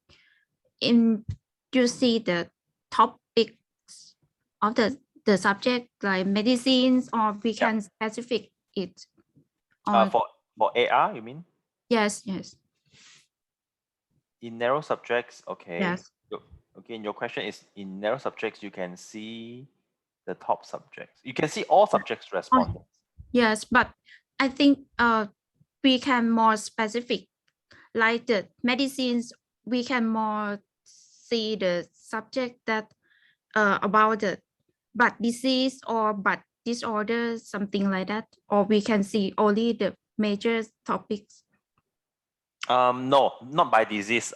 in you see the topics of the subject, like medicines, or we can specific it. For AR, you mean? Yes, yes. In narrow subjects, okay. Yes. Okay, your question is in narrow subjects, you can see the top subjects. You can see all subjects respondents. Yes, but I think we can more specific, like the medicines, we can more see the subject that about the but disease or but disorder, something like that, or we can see only the major topics. No, not by disease.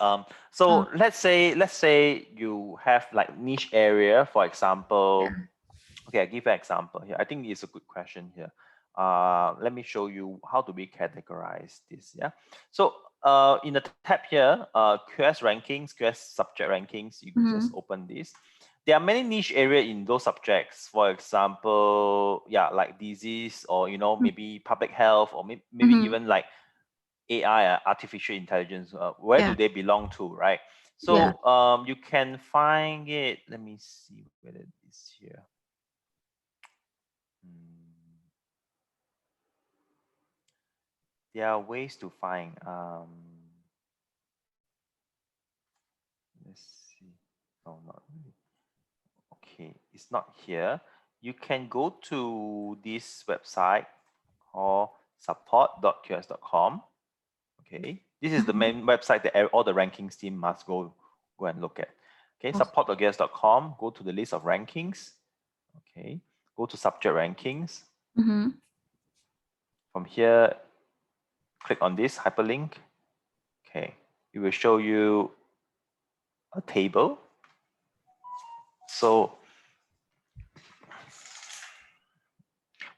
So let's say you have like niche area, for example. Okay, I give you an example here. I think it's a good question here. Let me show you how do we categorize this. Yeah. So in the tab here, QS rankings, QS subject rankings, you can just open this. There are many niche area in those subjects. For example, yeah, like disease, or you know, maybe public health, or maybe even like AI, artificial intelligence. Where do they belong to, right? So you can find it. Let me see whether it's here. There are ways to find. Let's see. Oh, not really. Okay, it's not here. You can go to this website called support.qs.com. Okay, this is the main website that all the rankings team must go and look at. Okay, support.qs.com. Go to the list of rankings. Okay, go to subject rankings. From here, click on this hyperlink. Okay, it will show you a table. So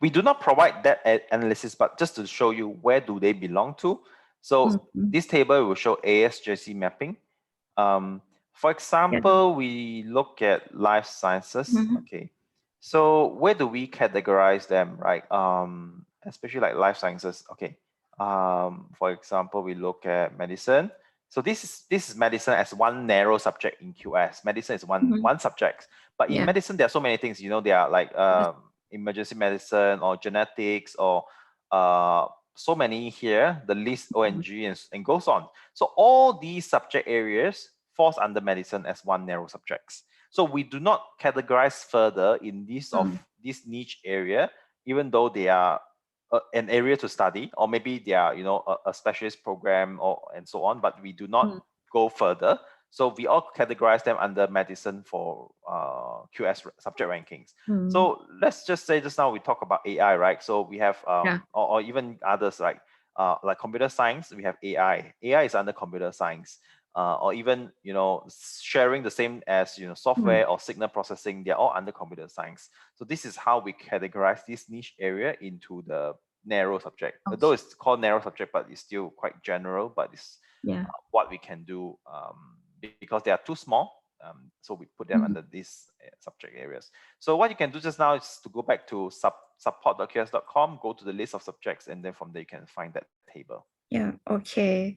we do not provide that analysis, but just to show you where do they belong to. So this table will show ASJC mapping. For example, we look at life sciences. Okay, so where do we categorize them, right? Especially like life sciences. Okay, for example, we look at medicine. So this is medicine as one narrow subject in QS. Medicine is one subject, but in medicine there are so many things. You know, there are like emergency medicine or genetics or so many here. The list ONG and goes on. So all these subject areas falls under medicine as one narrow subjects. So we do not categorize further in this this niche area, even though they are an area to study, or maybe they are, you know, a specialist program or and so on, but we do not go further. So we all categorize them under medicine for QS subject rankings. So let's just say just now we talk about AI, right? So we have or even others like computer science, we have AI. AI is under computer science. Or even, you know, sharing the same as, you know, software or signal processing, they're all under computer science. So this is how we categorize this niche area into the narrow subject. Although it's called narrow subject, but it's still quite general, but it's what we can do because they are too small. So we put them under these subject areas. So what you can do just now is to go back to support.qs.com, go to the list of subjects, and then from there you can find that table. Yeah, okay.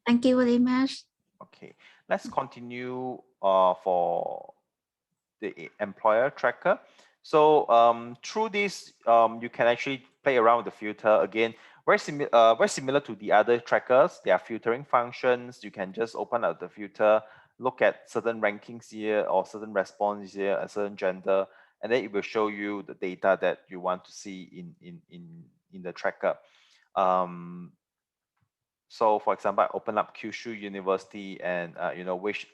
Thank you very much. Okay, let's continue for the employer tracker. So through this, you can actually play around with the filter. Again, very similar to the other trackers. There are filtering functions. You can just open up the filter, look at certain rankings here or certain responses here, a certain gender, and then it will show you the data that you want to see in the tracker. So for example, I open up Kyushu University and you know, which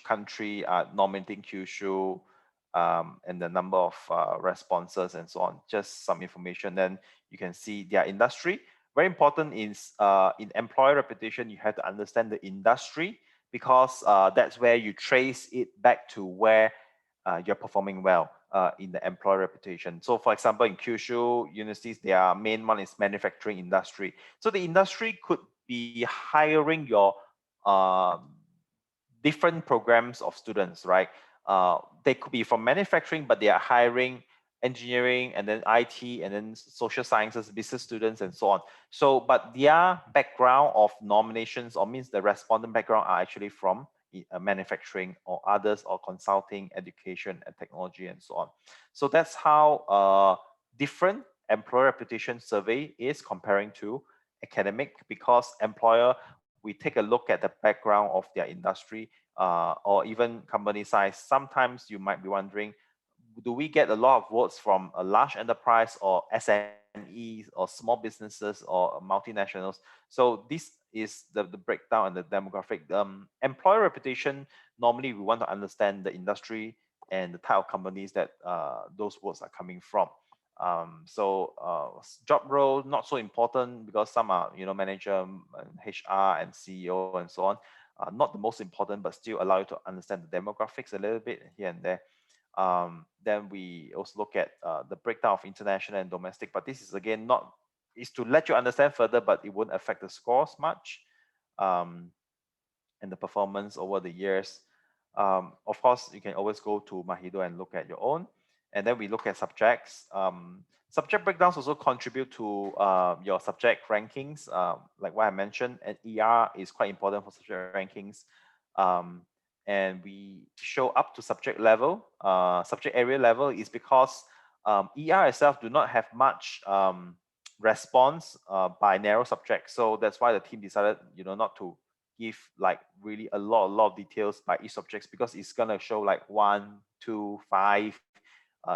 country are nominating Kyushu, and the number of responses and so on, just some information. Then you can see their industry. Very important is in employer reputation, you have to understand the industry, because that's where you trace it back to where you're performing well in the employer reputation. So for example, in Kyushu universities, their main one is manufacturing industry. So the industry could be hiring your different programs of students, right? They could be from manufacturing, but they are hiring engineering and then IT and then social sciences, business students and so on. So, but their background of nominations, or means the respondent background, are actually from manufacturing or others, or consulting, education and technology and so on. So that's how different employer reputation survey is comparing to academic, because employer, we take a look at the background of their industry or even company size. Sometimes you might be wondering, do we get a lot of votes from a large enterprise or SMEs or small businesses or multinationals? So this is the breakdown and the demographic. Employer reputation, normally we want to understand the industry and the type of companies that those votes are coming from. Job role, not so important, because some are, you know, manager, HR and CEO and so on. Not the most important, but still allow you to understand the demographics a little bit here and there. Then we also look at the breakdown of international and domestic, but this is again is to let you understand further, but it won't affect the scores much and the performance over the years. Of course, you can always go to Mahido and look at your own. And then we look at subjects. Subject breakdowns also contribute to your subject rankings. Like what I mentioned, and ER is quite important for subject rankings. And we show up to subject level, subject area level, is because ER itself do not have much response by narrow subjects. So that's why the team decided, you know, not to give like really a lot of details by each subjects, because it's gonna show like 1, 2, 5.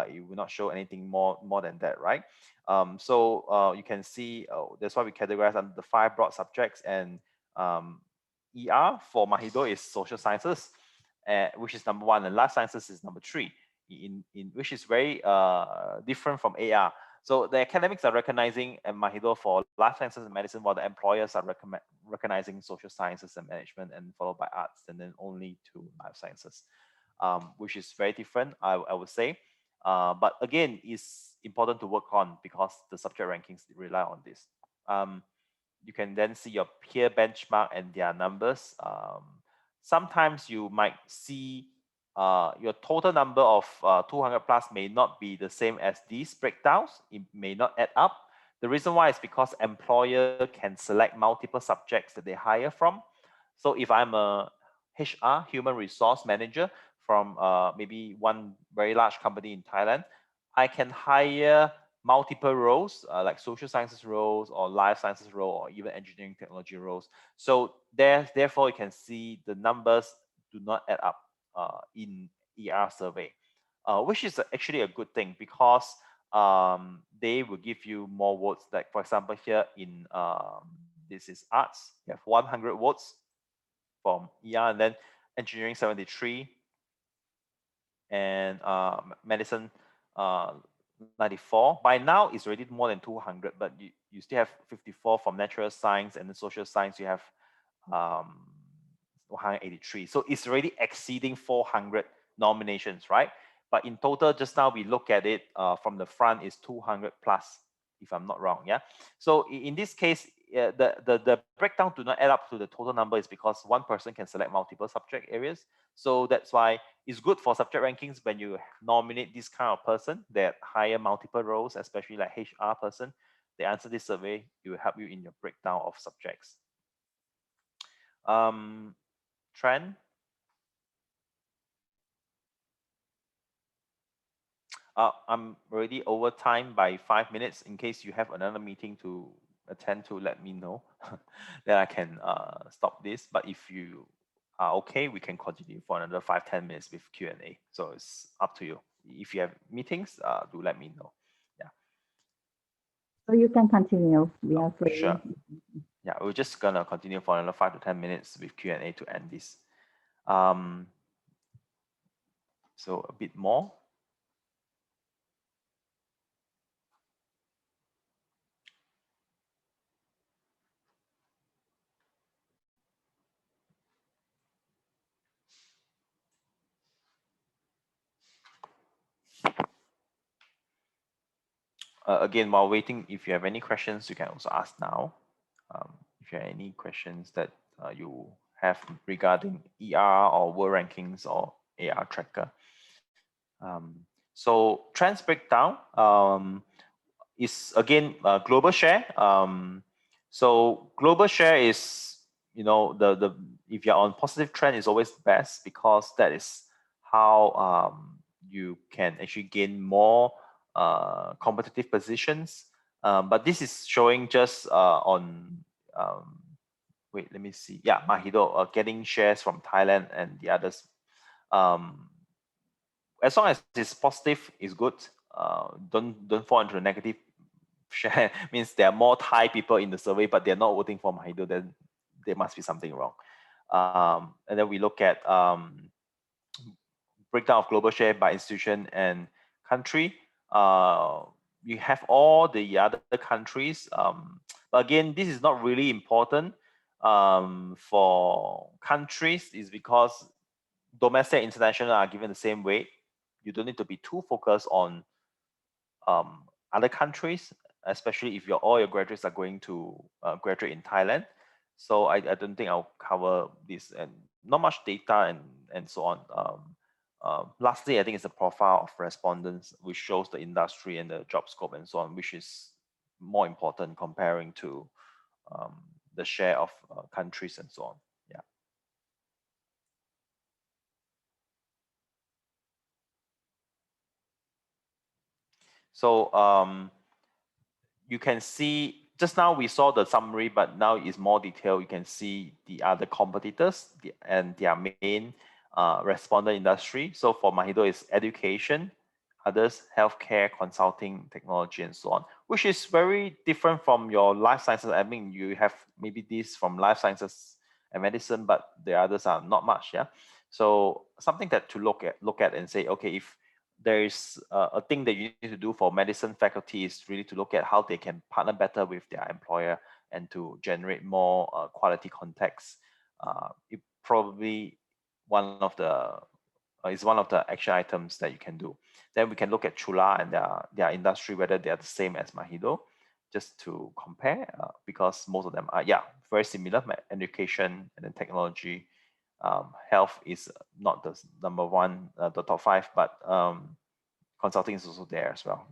It will not show anything more than that, right? You can see that's why we categorize under the 5 broad subjects, and ER for Mahido is social sciences, which is number 1, and life sciences is number 3, in which is very different from AR. So the academics are recognizing MAHIDO for life sciences and medicine, while the employers are recognizing social sciences and management, and followed by arts, and then only to life sciences, which is very different, I would say. But again, it's important to work on because the subject rankings rely on this. You can then see your peer benchmark and their numbers. Sometimes you might see your total number of 200 plus may not be the same as these breakdowns. It may not add up. The reason why is because employer can select multiple subjects that they hire from. So if I'm a HR, human resource manager from maybe one very large company in Thailand, I can hire multiple roles like social sciences roles or life sciences role or even engineering technology roles. So therefore you can see the numbers do not add up in ER survey, which is actually a good thing because they will give you more votes. Like for example, here in this is arts, you have 100 votes from ER, and then engineering 73, and medicine 94. By now it's already more than 200, but you still have 54 from natural science, and the social science you have 183. So it's already exceeding 400 nominations, right? But in total, just now we look at it from the front is 200 plus, if I'm not wrong. Yeah. So in this case, the breakdown do not add up to the total number is because one person can select multiple subject areas. So that's why it's good for subject rankings when you nominate this kind of person that hire multiple roles, especially like HR person. They answer this survey, it will help you in your breakdown of subjects. Trend. I'm already over time by 5 minutes. In case you have another meeting to attend to, let me know. Then I can stop this. But if you are okay, we can continue for another 5-10 minutes with Q&A. So it's up to you. If you have meetings, do let me know. Yeah. So you can continue. We are free. Sure. Yeah, we're just gonna continue for another 5 to 10 minutes with Q&A to end this. So a bit more. Again, while waiting, if you have any questions, you can also ask now. If you have any questions that you have regarding ER or world rankings or AR tracker. So trends breakdown is again global share. So global share is, you know, the if you're on positive trend is always best because that is how you can actually gain more competitive positions. But this is showing just on wait, let me see. Yeah, MAHIDO getting shares from Thailand and the others. As long as it's positive, is good. Don't fall into a negative share. Means there are more Thai people in the survey, but they're not voting for MAHIDO. Then there must be something wrong. And then we look at breakdown of global share by institution and country. You have all the other countries. But again, this is not really important for countries, is because domestic and international are given the same weight. You don't need to be too focused on other countries, especially if all your graduates are going to graduate in Thailand. So I don't think I'll cover this, and not much data and so on. Lastly, I think it's a profile of respondents, which shows the industry and the job scope and so on, which is more important comparing to the share of countries and so on. Yeah. So you can see, just now we saw the summary, but now it's more detailed. You can see the other competitors and their main respondent industry. So for MAHIDO, it's education, others healthcare, consulting, technology, and so on, which is very different from your life sciences. I mean, you have maybe this from life sciences and medicine, but the others are not much. Yeah. So something that to look at and say, okay, if there is a thing that you need to do for medicine faculty is really to look at how they can partner better with their employer and to generate more quality contacts. It probably one of the is one of the action items that you can do. Then we can look at Chula and their industry, whether they are the same as Mahido, just to compare, because most of them are, very similar. Education and then technology. Health is not the number one, the top 5, but consulting is also there as well.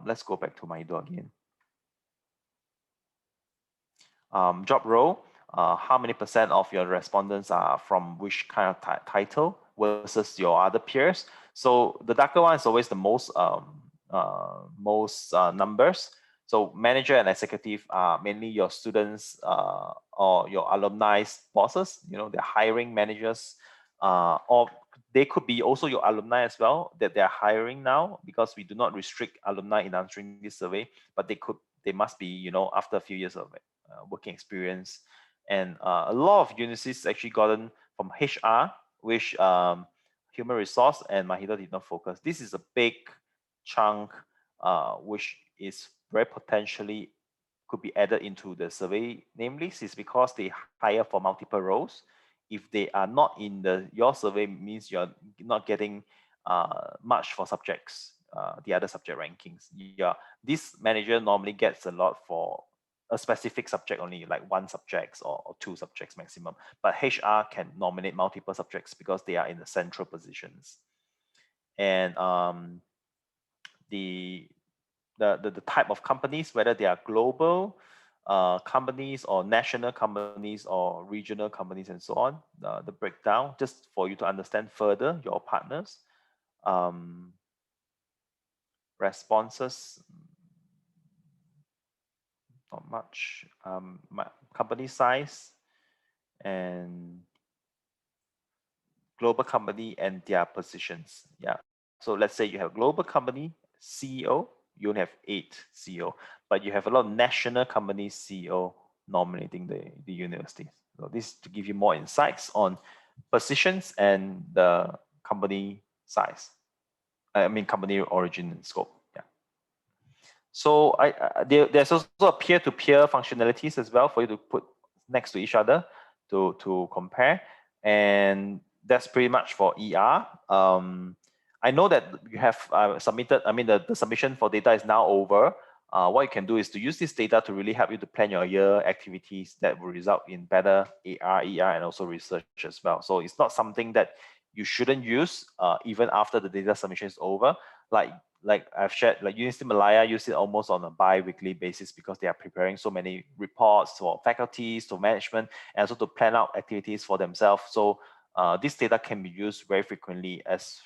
Let's go back to Mahido again. Job role, how many % of your respondents are from which kind of title versus your other peers? So the darker one is always the most numbers. So manager and executive are mainly your students or your alumni bosses. You know, they're hiring managers, or they could be also your alumni as well that they're hiring now, because we do not restrict alumni in answering this survey, but they must be, you know, after a few years of working experience. And a lot of universities actually gotten from HR, which human resource and Mahido did not focus. This is a big chunk which is very potentially could be added into the survey name list, is because they hire for multiple roles. If they are not in your survey, means you're not getting much for subjects, the other subject rankings. This manager normally gets a lot for a specific subject only, like 1 subject or 2 subjects maximum. But HR can nominate multiple subjects because they are in the central positions. And the type of companies, whether they are global companies or national companies or regional companies and so on, the breakdown, just for you to understand further your partners. Responses, not much. Company size and global company and their positions. So let's say you have global company CEO, you only have 8 CEO, but you have a lot of national company CEO nominating the universities. So this to give you more insights on positions and the company size. I mean company origin and scope. So there's also a peer-to-peer functionalities as well for you to put next to each other to compare, and that's pretty much for ER. I know that you have submitted, the submission for data is now over. What you can do is to use this data to really help you to plan your year activities that will result in better AR, ER, and also research as well. So it's not something that you shouldn't use even after the data submission is over. Like I've shared, like University Malaya use it almost on a bi-weekly basis because they are preparing so many reports for faculties, to management, and also to plan out activities for themselves. So this data can be used very frequently, as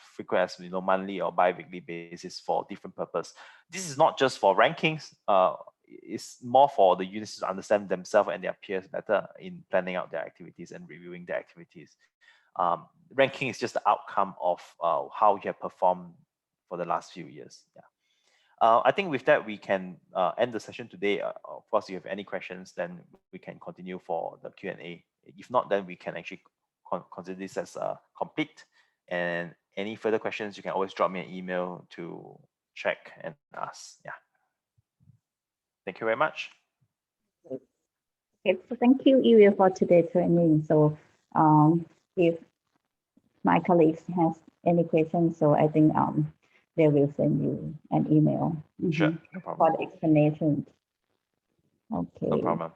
monthly or bi-weekly basis for different purpose. This is not just for rankings. It's more for the universities to understand themselves and their peers better in planning out their activities and reviewing their activities. Ranking is just the outcome of how you have performed for the last few years. I think with that, we can end the session today. Of course, if you have any questions, then we can continue for the Q&A. If not, then we can actually consider this as complete. And any further questions, you can always drop me an email to check and ask. Thank you very much. Okay, so thank you, Ivy, for today's training. So if my colleagues have any questions, so I think they will send you an email. Sure, no problem. For the explanation. Okay. No problem.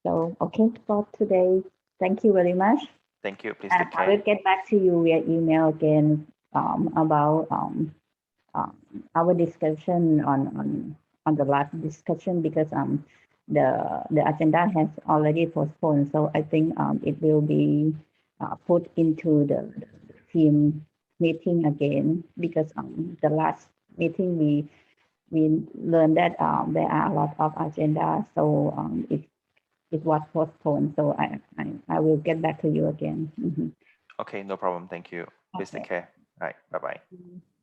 So, okay, for today, thank you very much. Thank you. Please take care. I will get back to you via email again about our discussion on the last discussion, because the agenda has already postponed. So I think it will be put into the team meeting again, because the last meeting we learned that there are a lot of agendas, so it was postponed. So I will get back to you again. Okay, no problem. Thank you. Please take care. All right. Bye-bye.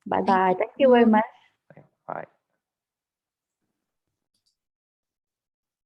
Bye-bye. Thank you very much.